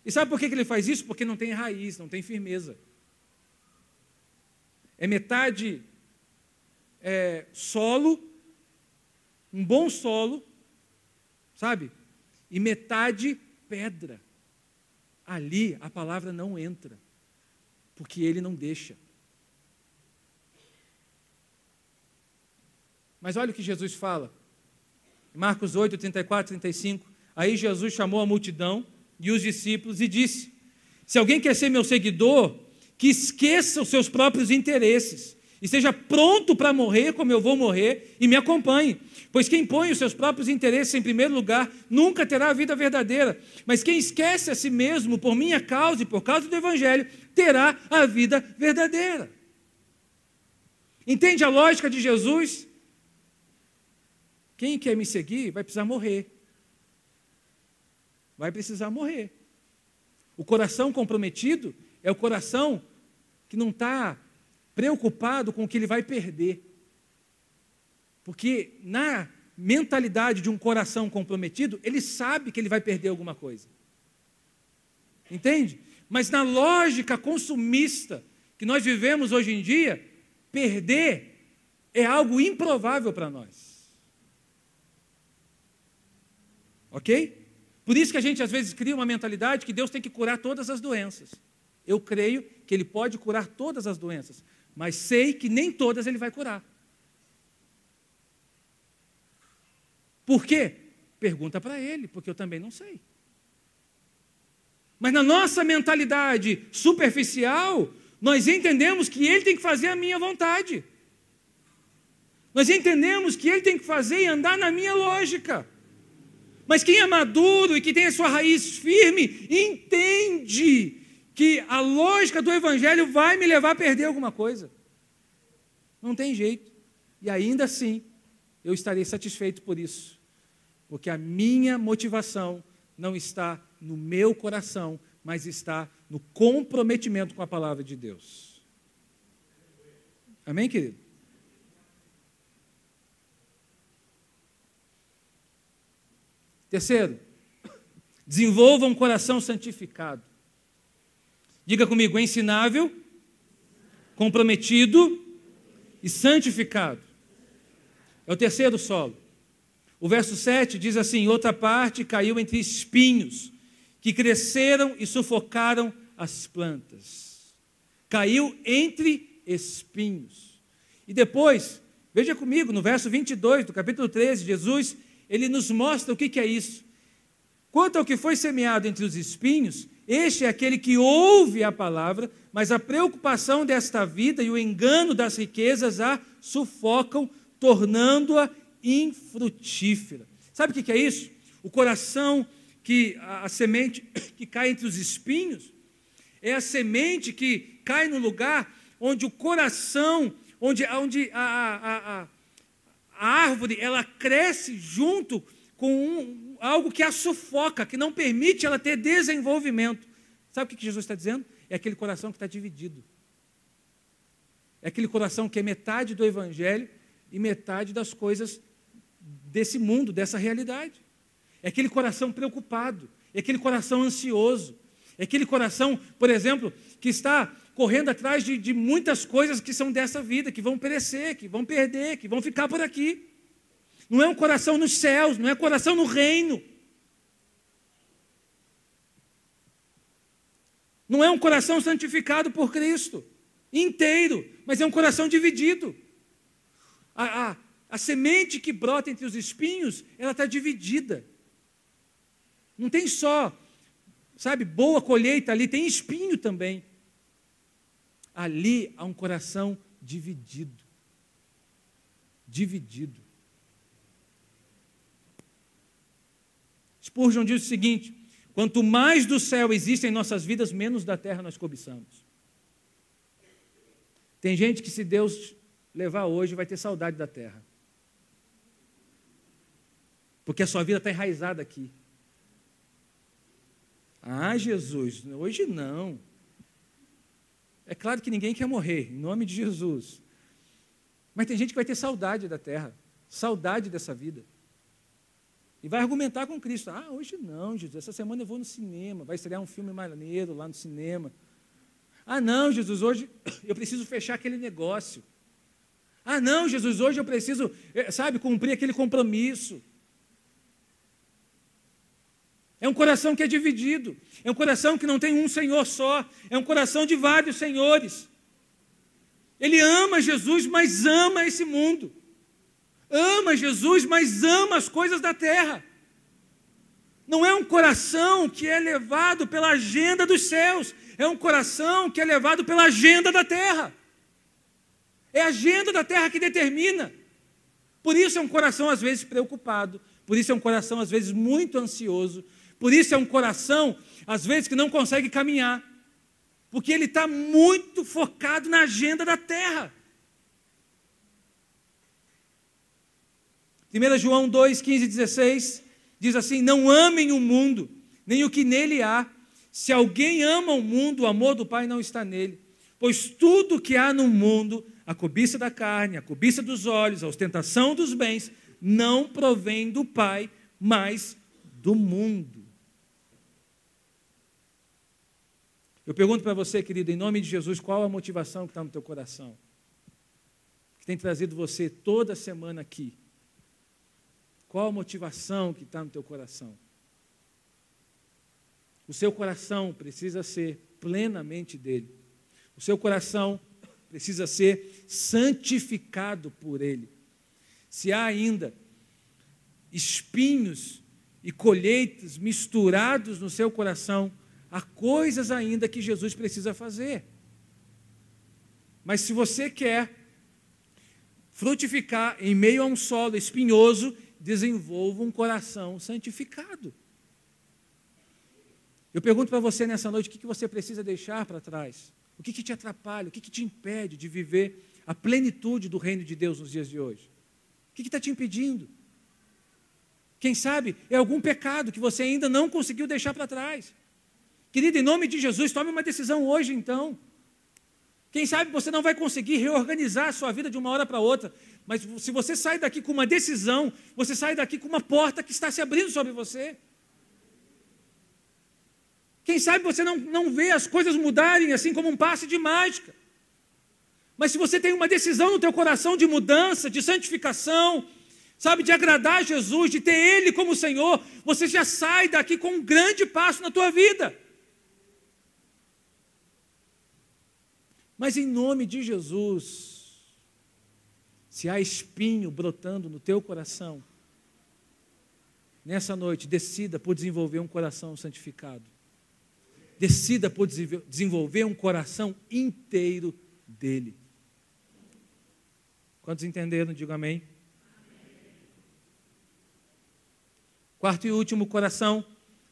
A: E sabe por que ele faz isso? Porque não tem raiz, não tem firmeza. É metade solo, um bom solo, sabe? E metade pedra. Ali a palavra não entra, porque ele não deixa. Mas olha o que Jesus fala. Marcos 8, 34, 35. Aí Jesus chamou a multidão e os discípulos e disse: se alguém quer ser meu seguidor, que esqueça os seus próprios interesses e seja pronto para morrer como eu vou morrer e me acompanhe. Pois quem põe os seus próprios interesses em primeiro lugar nunca terá a vida verdadeira. Mas quem esquece a si mesmo por minha causa e por causa do Evangelho terá a vida verdadeira. Entende a lógica de Jesus? Quem quer me seguir vai precisar morrer. Vai precisar morrer. O coração comprometido é o coração que não está preocupado com o que ele vai perder. Porque na mentalidade de um coração comprometido, ele sabe que ele vai perder alguma coisa. Entende? Mas na lógica consumista que nós vivemos hoje em dia, perder é algo improvável para nós. Ok? Por isso que a gente às vezes cria uma mentalidade que Deus tem que curar todas as doenças. Eu creio que Ele pode curar todas as doenças, mas sei que nem todas Ele vai curar. Por quê? Pergunta para ele, porque eu também não sei. Mas na nossa mentalidade superficial, nós entendemos que ele tem que fazer a minha vontade. Nós entendemos que ele tem que fazer e andar na minha lógica. Mas quem é maduro e que tem a sua raiz firme, entende que a lógica do Evangelho vai me levar a perder alguma coisa. Não tem jeito. E ainda assim, eu estarei satisfeito por isso. Porque a minha motivação não está no meu coração, mas está no comprometimento com a palavra de Deus. Amém, querido? Terceiro, desenvolva um coração santificado. Diga comigo, ensinável, comprometido e santificado. É o terceiro solo. O verso 7 diz assim: outra parte caiu entre espinhos, que cresceram e sufocaram as plantas. Caiu entre espinhos. E depois, veja comigo, no verso 22 do capítulo 13, Jesus, ele nos mostra o que é isso. Quanto ao que foi semeado entre os espinhos, este é aquele que ouve a palavra, mas a preocupação desta vida e o engano das riquezas a sufocam, tornando-a infrutífera. Sabe o que é isso? O coração, a semente que cai entre os espinhos, é a semente que cai no lugar onde o coração, onde a árvore, ela cresce junto com algo que a sufoca, que não permite ela ter desenvolvimento. Sabe o que Jesus está dizendo? É aquele coração que está dividido. É aquele coração que é metade do Evangelho e metade das coisas desse mundo, dessa realidade. É aquele coração preocupado, é aquele coração ansioso, é aquele coração, por exemplo, que está correndo atrás de muitas coisas que são dessa vida, que vão perecer, que vão perder, que vão ficar por aqui. Não é um coração nos céus, não é um coração no reino. Não é um coração santificado por Cristo, inteiro, mas é um coração dividido. A semente que brota entre os espinhos, ela está dividida. Não tem só, sabe, boa colheita ali, tem espinho também. Ali há um coração dividido. Dividido. Spurgeon diz o seguinte: quanto mais do céu existe em nossas vidas, menos da terra nós cobiçamos. Tem gente que, se Deus levar hoje, vai ter saudade da terra. Porque a sua vida está enraizada aqui. Ah, Jesus, hoje não. É claro que ninguém quer morrer, em nome de Jesus. Mas tem gente que vai ter saudade da terra, saudade dessa vida. E vai argumentar com Cristo. Ah, hoje não, Jesus, essa semana eu vou no cinema, vai estrear um filme maneiro lá no cinema. Ah, não, Jesus, hoje eu preciso fechar aquele negócio. Ah, não, Jesus, hoje eu preciso, sabe, cumprir aquele compromisso. É um coração que é dividido, é um coração que não tem um Senhor só, é um coração de vários senhores. Ele ama Jesus, mas ama esse mundo. Ama Jesus, mas ama as coisas da terra. Não é um coração que é levado pela agenda dos céus, é um coração que é levado pela agenda da terra. É a agenda da terra que determina. Por isso é um coração às vezes preocupado, por isso é um coração às vezes muito ansioso, por isso é um coração às vezes que não consegue caminhar, porque ele está muito focado na agenda da terra. 1 João 2, 15 e 16 diz assim: não amem o mundo, nem o que nele há. Se alguém ama o mundo, o amor do Pai não está nele. Pois tudo que há no mundo, a cobiça da carne, a cobiça dos olhos, a ostentação dos bens, não provém do Pai, mas do mundo. Eu pergunto para você, querido, em nome de Jesus, qual a motivação que está no teu coração? Que tem trazido você toda semana aqui? Qual a motivação que está no teu coração? O seu coração precisa ser plenamente dele. O seu coração precisa ser santificado por ele. Se há ainda espinhos e colheitas misturados no seu coração, há coisas ainda que Jesus precisa fazer. Mas se você quer frutificar em meio a um solo espinhoso, desenvolva um coração santificado. Eu pergunto para você nessa noite, o que você precisa deixar para trás? O que te atrapalha? O que te impede de viver a plenitude do reino de Deus nos dias de hoje? O que está te impedindo? Quem sabe é algum pecado que você ainda não conseguiu deixar para trás. Querido, em nome de Jesus, tome uma decisão hoje então. Quem sabe você não vai conseguir reorganizar a sua vida de uma hora para outra, mas se você sai daqui com uma decisão, você sai daqui com uma porta que está se abrindo sobre você. Quem sabe você não vê as coisas mudarem assim como um passe de mágica. Mas se você tem uma decisão no teu coração de mudança, de santificação, sabe, de agradar a Jesus, de ter Ele como Senhor, você já sai daqui com um grande passo na tua vida. Mas em nome de Jesus, se há espinho brotando no teu coração, nessa noite, decida por desenvolver um coração santificado. Decida por desenvolver um coração inteiro dele. Quantos entenderam? Digo amém. Quarto e último coração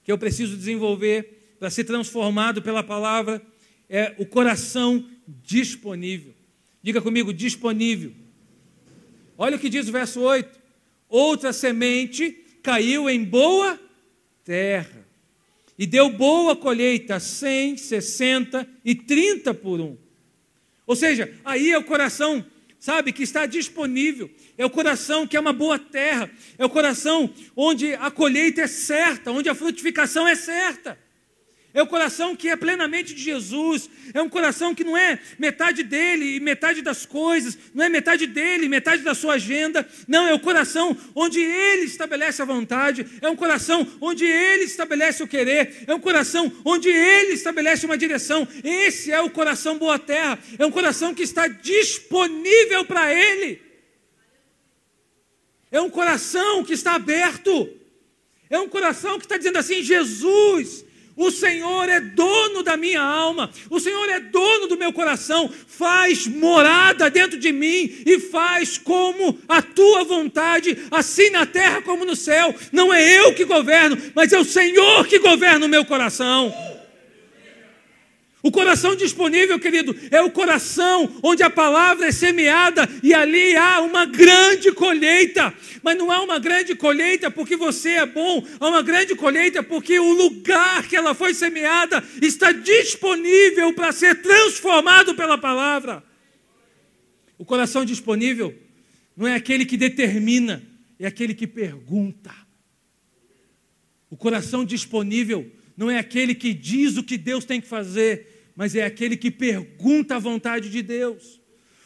A: que eu preciso desenvolver para ser transformado pela palavra é o coração disponível. Diga comigo, disponível. Olha o que diz o verso 8. Outra semente caiu em boa terra e deu boa colheita, 100, 60 e 30 por um. Ou seja, aí é o coração, sabe, que está disponível. É o coração que é uma boa terra. É o coração onde a colheita é certa, onde a frutificação é certa. É o coração que é plenamente de Jesus. É um coração que não é metade dele e metade das coisas. Não é metade dele e metade da sua agenda. Não, é o coração onde ele estabelece a vontade. É um coração onde ele estabelece o querer. É um coração onde ele estabelece uma direção. Esse é o coração boa terra. É um coração que está disponível para ele. É um coração que está aberto. É um coração que está dizendo assim: Jesus, o Senhor é dono da minha alma, o Senhor é dono do meu coração, faz morada dentro de mim e faz como a tua vontade, assim na terra como no céu. Não é eu que governo, mas é o Senhor que governa o meu coração. O coração disponível, querido, é o coração onde a palavra é semeada e ali há uma grande colheita. Mas não há uma grande colheita porque você é bom, há uma grande colheita porque o lugar que ela foi semeada está disponível para ser transformado pela palavra. O coração disponível não é aquele que determina, é aquele que pergunta. O coração disponível não é aquele que diz o que Deus tem que fazer, mas é aquele que pergunta a vontade de Deus.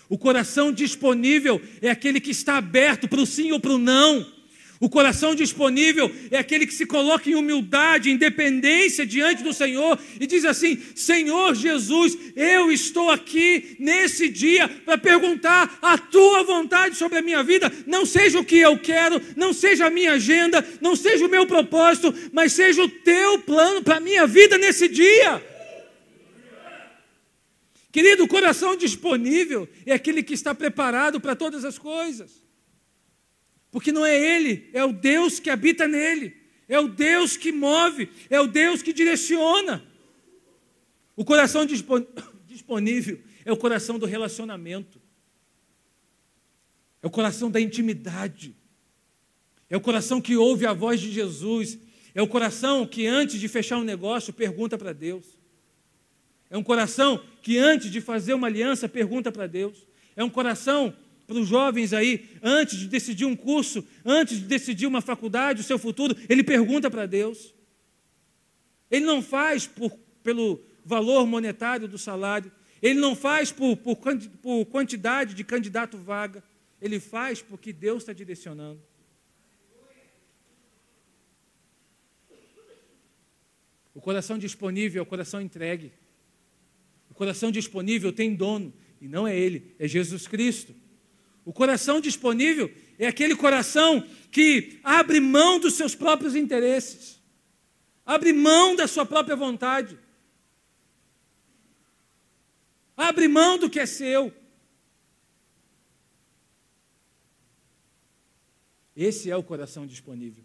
A: O coração disponível é aquele que está aberto para o sim ou para o não. O coração disponível é aquele que se coloca em humildade, em dependência diante do Senhor e diz assim: Senhor Jesus, eu estou aqui nesse dia para perguntar a tua vontade sobre a minha vida. Não seja o que eu quero, não seja a minha agenda, não seja o meu propósito, mas seja o teu plano para a minha vida nesse dia. Querido, o coração disponível é aquele que está preparado para todas as coisas. Porque não é ele, é o Deus que habita nele. É o Deus que move, é o Deus que direciona. O coração disponível é o coração do relacionamento. É o coração da intimidade. É o coração que ouve a voz de Jesus. É o coração que antes de fechar um negócio pergunta para Deus. É um coração que antes de fazer uma aliança pergunta para Deus. É um coração para os jovens aí, antes de decidir um curso, antes de decidir uma faculdade, o seu futuro, ele pergunta para Deus. Ele não faz pelo valor monetário do salário, ele não faz por quantidade de candidato vaga, ele faz porque Deus está direcionando. O coração disponível é o coração entregue. O coração disponível tem dono, e não é ele, é Jesus Cristo. O coração disponível é aquele coração que abre mão dos seus próprios interesses, abre mão da sua própria vontade, abre mão do que é seu. Esse é o coração disponível.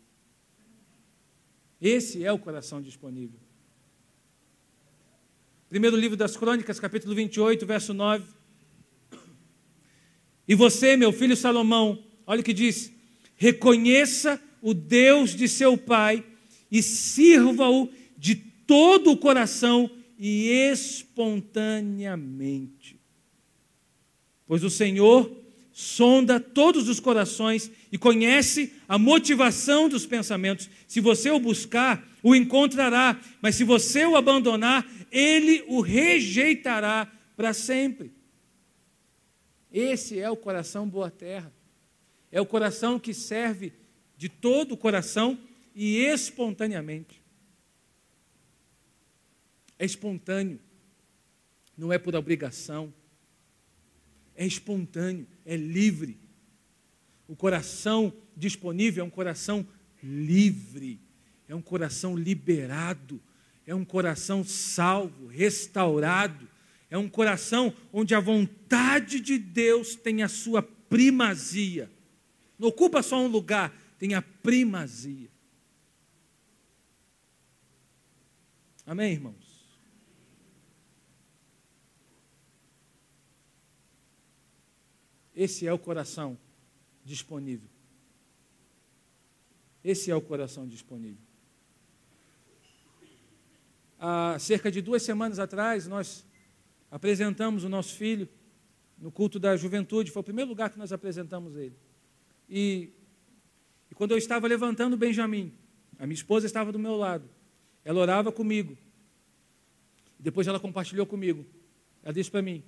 A: Esse é o coração disponível. Primeiro livro das Crônicas, capítulo 28, verso 9. E você, meu filho Salomão, olha o que diz: reconheça o Deus de seu pai e sirva-o de todo o coração e espontaneamente. Pois o Senhor sonda todos os corações e conhece a motivação dos pensamentos. Se você o buscar, o encontrará, mas se você o abandonar, ele o rejeitará para sempre. Esse é o coração boa terra. É o coração que serve de todo o coração e espontaneamente. É espontâneo, não é por obrigação. É espontâneo, é livre. O coração disponível é um coração livre, é um coração liberado, é um coração salvo, restaurado, é um coração onde a vontade de Deus tem a sua primazia. Não ocupa só um lugar, tem a primazia. Amém, irmãos? Esse é o coração disponível. Esse é o coração disponível. Há cerca de 2 semanas atrás, nós apresentamos o nosso filho no culto da juventude. Foi o primeiro lugar que nós apresentamos ele. E quando eu estava levantando o Benjamin, a minha esposa estava do meu lado. Ela orava comigo. Depois ela compartilhou comigo. Ela disse para mim: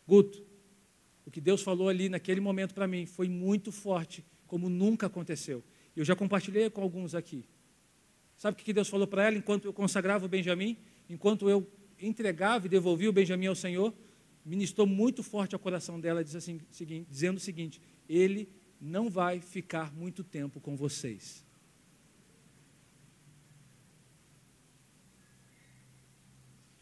A: Guto, o que Deus falou ali naquele momento para mim foi muito forte, como nunca aconteceu. Eu já compartilhei com alguns aqui. Sabe o que Deus falou para ela enquanto eu consagrava o Benjamin? Enquanto eu entregava e devolvia o Benjamin ao Senhor, ministrou muito forte ao coração dela, dizendo o seguinte: ele não vai ficar muito tempo com vocês.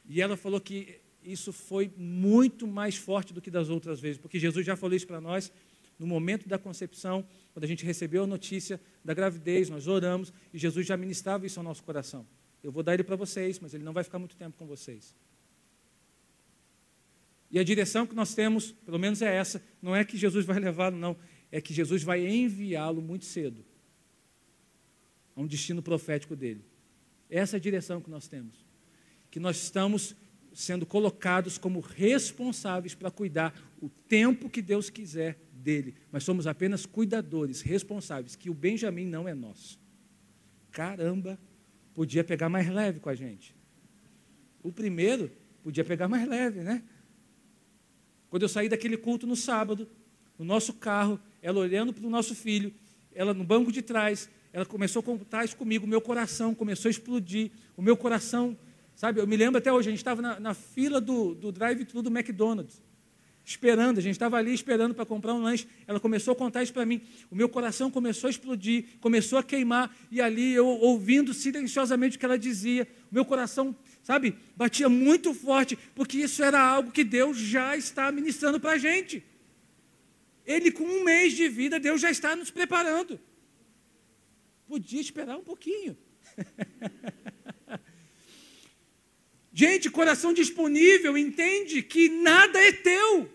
A: E ela falou que isso foi muito mais forte do que das outras vezes, porque Jesus já falou isso para nós no momento da concepção, quando a gente recebeu a notícia da gravidez, nós oramos e Jesus já ministrava isso ao nosso coração. Eu vou dar ele para vocês, mas ele não vai ficar muito tempo com vocês. E a direção que nós temos, pelo menos é essa, não é que Jesus vai levá-lo, não, é que Jesus vai enviá-lo muito cedo a um destino profético dele. Essa é a direção que nós temos, que nós estamos sendo colocados como responsáveis para cuidar o tempo que Deus quiser dele, mas somos apenas cuidadores, responsáveis, que o Benjamin não é nosso. Caramba, podia pegar mais leve com a gente. O primeiro podia pegar mais leve, né? Quando eu saí daquele culto no sábado, no nosso carro, ela olhando para o nosso filho, ela no banco de trás, ela começou a contar isso comigo, o meu coração começou a explodir, o meu coração, sabe, eu me lembro até hoje, a gente estava na fila do drive-thru do McDonald's, esperando, a gente estava ali esperando para comprar um lanche, ela começou a contar isso para mim, o meu coração começou a explodir, começou a queimar, e ali eu ouvindo silenciosamente o que ela dizia, o meu coração, sabe, batia muito forte, porque isso era algo que Deus já está ministrando para a gente. Ele com 1 mês de vida, Deus já está nos preparando. Podia esperar um pouquinho. Gente, coração disponível entende que nada é teu.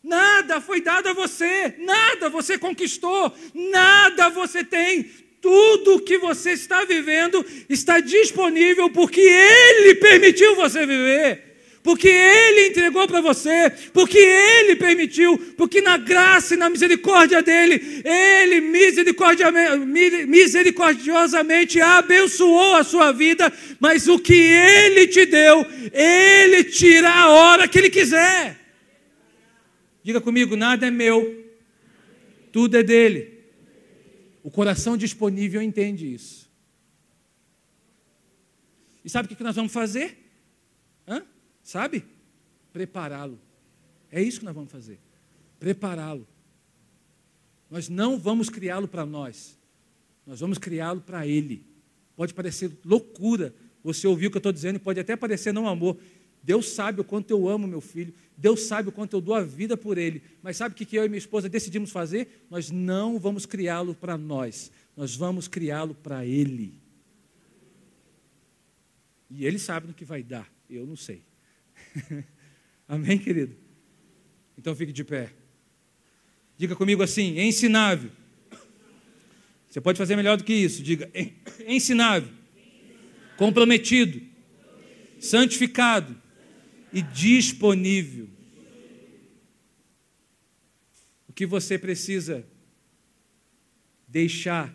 A: Nada foi dado a você, nada você conquistou, nada você tem. Tudo que você está vivendo está disponível porque Ele permitiu você viver. Porque Ele entregou para você, porque Ele permitiu, porque na graça e na misericórdia dEle, Ele misericordiosamente abençoou a sua vida, mas o que Ele te deu, Ele tira a hora que Ele quiser. Diga comigo, nada é meu, tudo é dEle. O coração disponível entende isso. E sabe o que nós vamos fazer? Sabe? Prepará-lo. É isso que nós vamos fazer. Prepará-lo. Nós não vamos criá-lo para nós. Nós vamos criá-lo para Ele. Pode parecer loucura você ouvir o que eu estou dizendo, e pode até parecer não amor. Deus sabe o quanto eu amo meu filho, Deus sabe o quanto eu dou a vida por ele, mas sabe o que eu e minha esposa decidimos fazer? Nós não vamos criá-lo para nós, nós vamos criá-lo para Ele. E Ele sabe no que vai dar, eu não sei. Amém, querido? Então fique de pé. Diga comigo assim: é ensinável. Você pode fazer melhor do que isso. Diga: é ensinável, comprometido, santificado e disponível. O que você precisa deixar,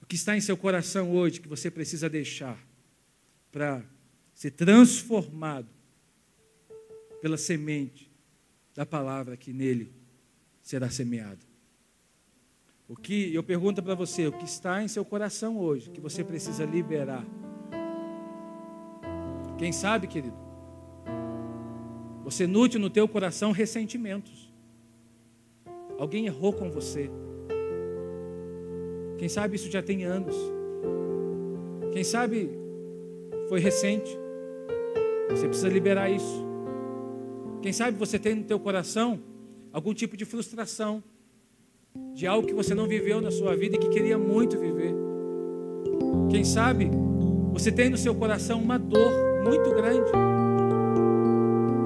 A: o que está em seu coração hoje, que você precisa deixar para ser transformado pela semente da palavra que nele será semeada. O que eu pergunto para você, o que está em seu coração hoje, que você precisa liberar? Quem sabe, querido, você nutre no teu coração ressentimentos. Alguém errou com você. Quem sabe isso já tem anos. Quem sabe foi recente. Você precisa liberar isso. Quem sabe você tem no teu coração algum tipo de frustração de algo que você não viveu na sua vida e que queria muito viver. Quem sabe você tem no seu coração uma dor muito grande,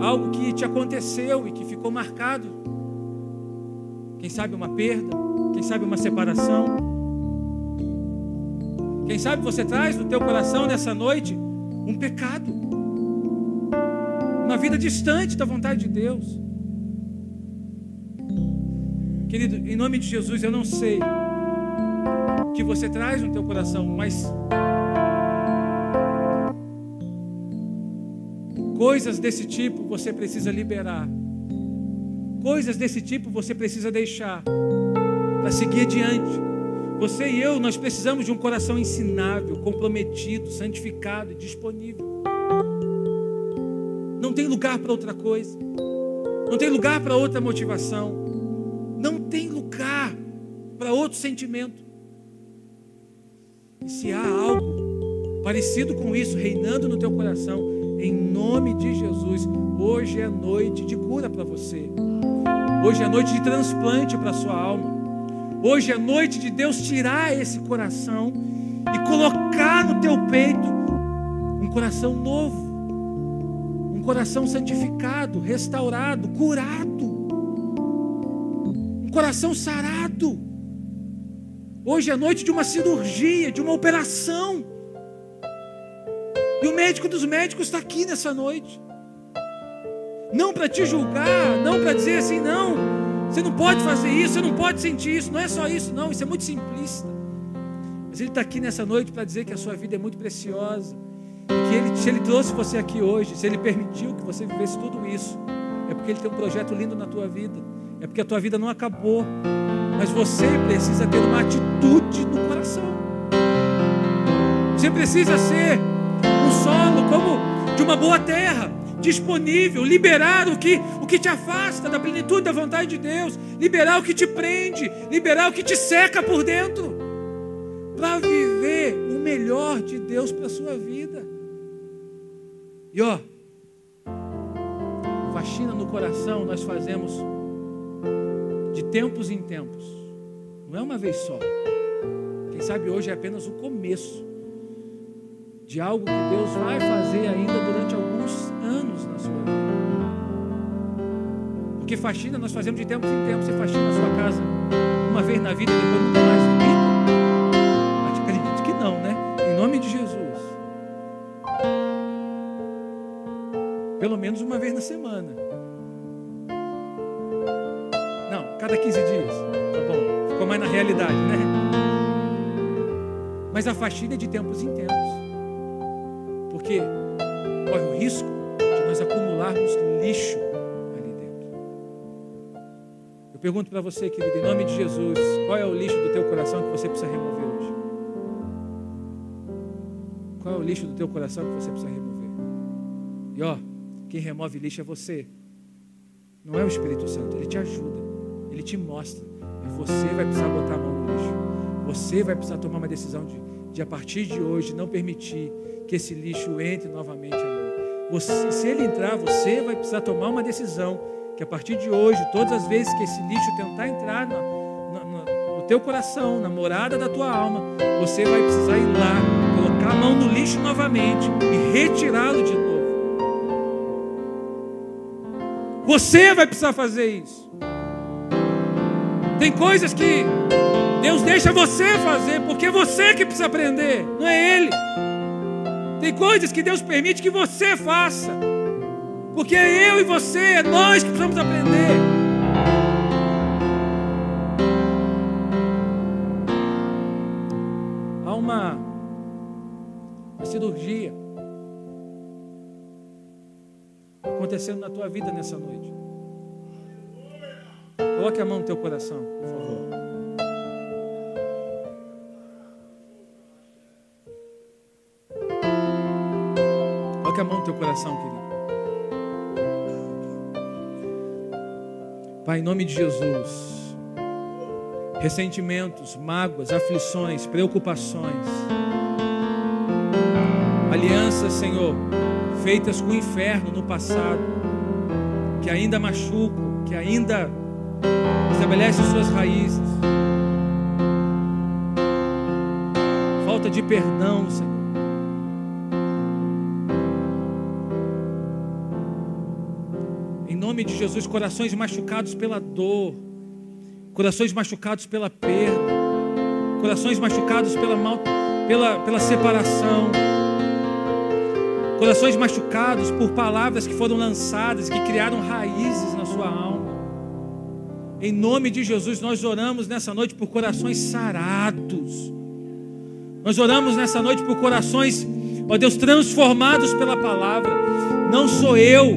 A: algo que te aconteceu e que ficou marcado. Quem sabe uma perda, quem sabe uma separação. Quem sabe você traz no teu coração nessa noite um pecado, uma vida distante da vontade de Deus. Querido, em nome de Jesus, eu não sei o que você traz no teu coração, mas coisas desse tipo você precisa liberar. Coisas desse tipo você precisa deixar para seguir adiante. Você e eu, nós precisamos de um coração ensinável, comprometido, santificado e disponível. Não tem lugar para outra coisa. Não tem lugar para outra motivação. Não tem lugar para outro sentimento. E se há algo parecido com isso reinando no teu coração, em nome de Jesus, hoje é noite de cura para você. Hoje é noite de transplante para a sua alma. Hoje é noite de Deus tirar esse coração e colocar no teu peito um coração novo. Um coração santificado, restaurado, curado. Um coração sarado. Hoje é noite de uma cirurgia, de uma operação. E o médico dos médicos está aqui nessa noite. Não para te julgar, não para dizer assim, não, você não pode fazer isso, você não pode sentir isso, não é só isso, não, isso é muito simplista. Mas Ele está aqui nessa noite para dizer que a sua vida é muito preciosa. E que se Ele trouxe você aqui hoje, se Ele permitiu que você vivesse tudo isso, é porque Ele tem um projeto lindo na tua vida. É porque a tua vida não acabou. Mas você precisa ter uma atitude no coração. Você precisa ser um solo como de uma boa terra, disponível, liberar o que te afasta da plenitude da vontade de Deus, liberar o que te prende, liberar o que te seca por dentro, para viver o melhor de Deus para a sua vida. E faxina no coração nós fazemos de tempos em tempos, não é uma vez só. Quem sabe hoje é apenas o começo de algo que Deus vai fazer ainda durante alguns anos na sua vida. Porque faxina nós fazemos de tempos em tempos. Você faxina na sua casa uma vez na vida e depois nunca mais limpa? Mas acredito que não, né? Em nome de Jesus. Pelo menos uma vez na semana. Não, cada 15 dias. Tá bom, ficou mais na realidade, né? Mas a faxina é de tempos em tempos. Porque corre o risco de nós acumularmos lixo ali dentro. Eu pergunto para você, querido, em nome de Jesus, qual é o lixo do teu coração que você precisa remover hoje? Qual é o lixo do teu coração que você precisa remover? E quem remove lixo é você. Não é o Espírito Santo, ele te ajuda. Ele te mostra. E você vai precisar botar a mão no lixo. Você vai precisar tomar uma decisão de a partir de hoje, não permitir que esse lixo entre novamente ali. Se ele entrar, você vai precisar tomar uma decisão, que a partir de hoje, todas as vezes que esse lixo tentar entrar no teu coração, na morada da tua alma, você vai precisar ir lá, colocar a mão no lixo novamente e retirá-lo de novo. Você vai precisar fazer isso. Tem coisas que Deus deixa você fazer, porque é você que precisa aprender, não é Ele. Tem coisas que Deus permite que você faça, porque é eu e você, é nós que precisamos aprender. Há uma cirurgia acontecendo na tua vida nessa noite. Coloque a mão no teu coração, por favor. Coloque a mão no teu coração, querido. Pai, em nome de Jesus, ressentimentos, mágoas, aflições, preocupações, alianças, Senhor, feitas com o inferno no passado, que ainda machucam, que ainda estabelecem suas raízes, falta de perdão, Senhor. Em nome de Jesus, corações machucados pela dor, corações machucados pela perda, corações machucados pela separação, corações machucados por palavras que foram lançadas, que criaram raízes na sua alma. Em nome de Jesus, nós oramos nessa noite por corações sarados. Nós oramos nessa noite por corações, ó Deus, transformados pela palavra. Não sou eu,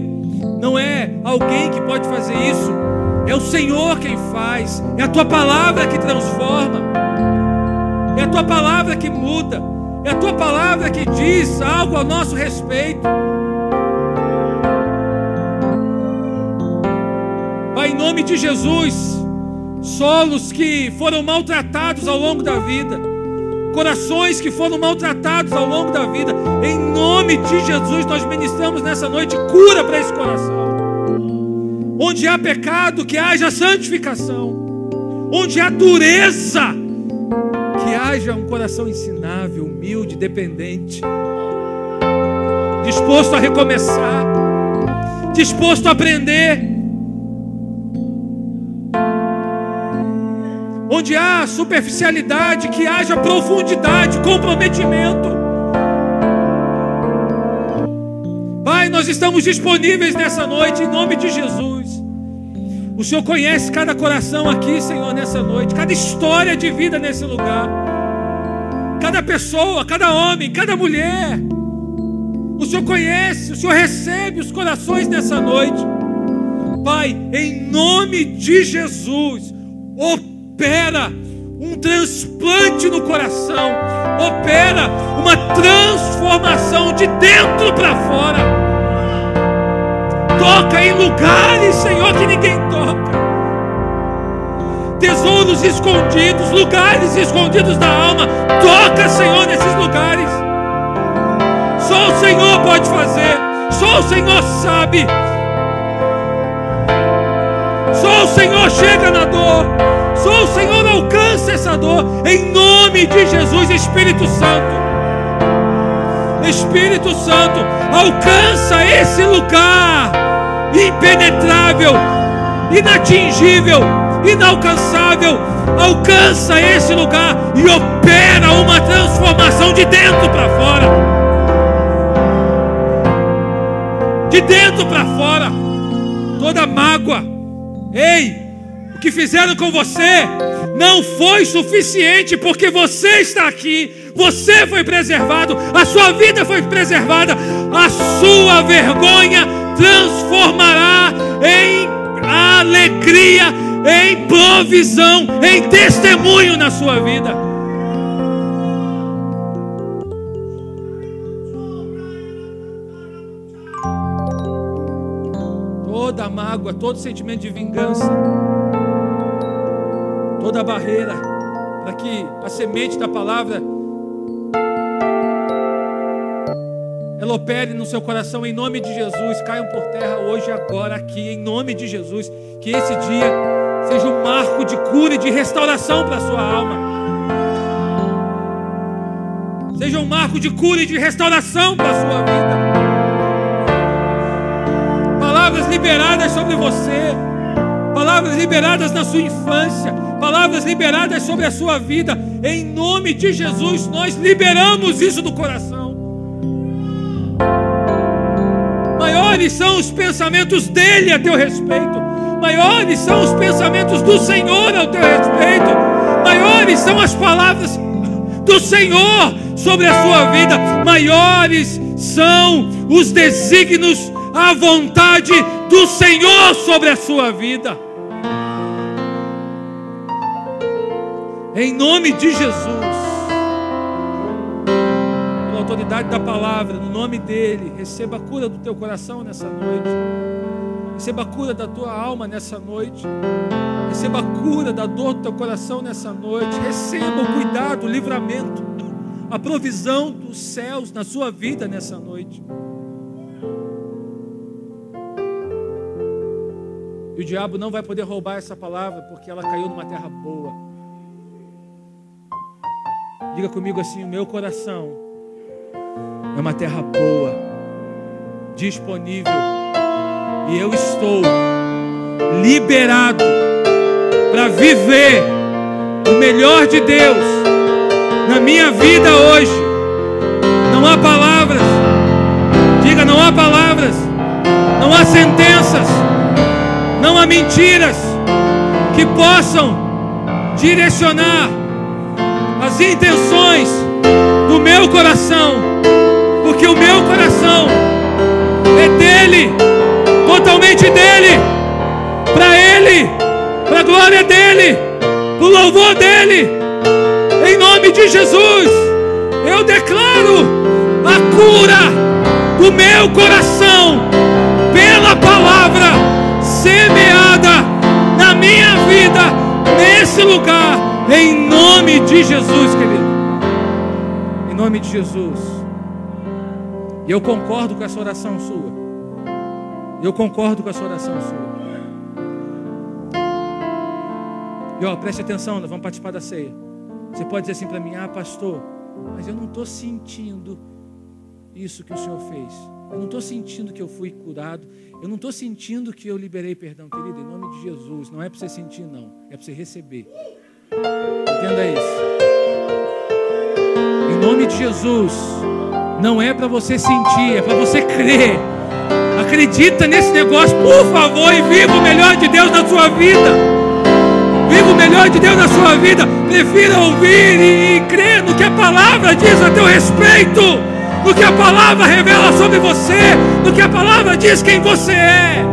A: não é alguém que pode fazer isso, é o Senhor quem faz. É a tua palavra que transforma, é a tua palavra que muda, é a tua palavra que diz algo ao nosso respeito. Pai, em nome de Jesus, solos que foram maltratados ao longo da vida, corações que foram maltratados ao longo da vida, em nome de Jesus, nós ministramos nessa noite cura para esse coração. Onde há pecado, que haja santificação. Onde há dureza, que haja um coração ensinável, humilde, dependente, disposto a recomeçar, disposto a aprender. Onde há superficialidade, que haja profundidade, comprometimento. Pai, nós estamos disponíveis nessa noite, em nome de Jesus. O Senhor conhece cada coração aqui, Senhor, nessa noite, cada história de vida nesse lugar, cada pessoa, cada homem, cada mulher. O Senhor conhece, o Senhor recebe os corações nessa noite. Pai, em nome de Jesus, opera um transplante no coração, opera uma transformação de dentro para fora. Toca em lugares, Senhor, que ninguém toca. Tesouros escondidos, lugares escondidos da alma. Toca, Senhor, nesses lugares. Só o Senhor pode fazer. Só o Senhor sabe. Só o Senhor chega na dor. Só o Senhor alcança essa dor. Em nome de Jesus, Espírito Santo. Espírito Santo, alcança esse lugar impenetrável, inatingível, inalcançável. Alcança esse lugar e opera uma transformação de dentro para fora. De dentro para fora. Toda mágoa, ei, o que fizeram com você não foi suficiente, porque você está aqui, você foi preservado, a sua vida foi preservada, a sua vergonha transformará em alegria, em provisão, em testemunho na sua vida. Toda mágoa, todo sentimento de vingança, toda a barreira, para que a semente da palavra ela opere no seu coração, em nome de Jesus. Caiam por terra hoje, agora, aqui, em nome de Jesus. Que esse dia seja um marco de cura e de restauração para a sua alma. Seja um marco de cura e de restauração para a sua vida. Palavras liberadas sobre você, palavras liberadas na sua infância, palavras liberadas sobre a sua vida. Em nome de Jesus, nós liberamos isso do coração. Maiores são os pensamentos dele a teu respeito. Maiores são os pensamentos do Senhor ao teu respeito. Maiores são as palavras do Senhor sobre a sua vida. Maiores são os desígnios, a vontade do Senhor sobre a sua vida. Em nome de Jesus, pela autoridade da palavra, no nome dele, receba a cura do teu coração nessa noite. Receba a cura da tua alma nessa noite. Receba a cura da dor do teu coração nessa noite. Receba o cuidado, o livramento, a provisão dos céus na sua vida nessa noite. E o diabo não vai poder roubar essa palavra, porque ela caiu numa terra boa. Diga comigo assim: o meu coração é uma terra boa, disponível, e eu estou liberado para viver o melhor de Deus na minha vida hoje. Não há palavras, diga, não há palavras, não há sentenças, não há mentiras que possam direcionar as intenções do meu coração, porque o meu coração é dele, totalmente dele, para ele, para a glória dele, para o louvor dele. Em nome de Jesus, eu declaro a cura do meu coração pela palavra semeada na minha vida, nesse lugar, em nome de Jesus, querido. Em nome de Jesus. E eu concordo com essa oração sua. Eu concordo com essa oração sua. E ó, preste atenção, nós vamos participar da ceia. Você pode dizer assim para mim: ah, pastor, mas eu não estou sentindo isso que o Senhor fez. Eu não estou sentindo que eu fui curado. Eu não estou sentindo que eu liberei perdão. Querido, em nome de Jesus, não é para você sentir, não. É para você receber. Entenda isso. Em nome de Jesus, não é para você sentir, é para você crer. Acredita nesse negócio, por favor, e viva o melhor de Deus na sua vida. Viva o melhor de Deus na sua vida. Prefira ouvir e crer no que a palavra diz a teu respeito, no que a palavra revela sobre você, no que a palavra diz quem você é.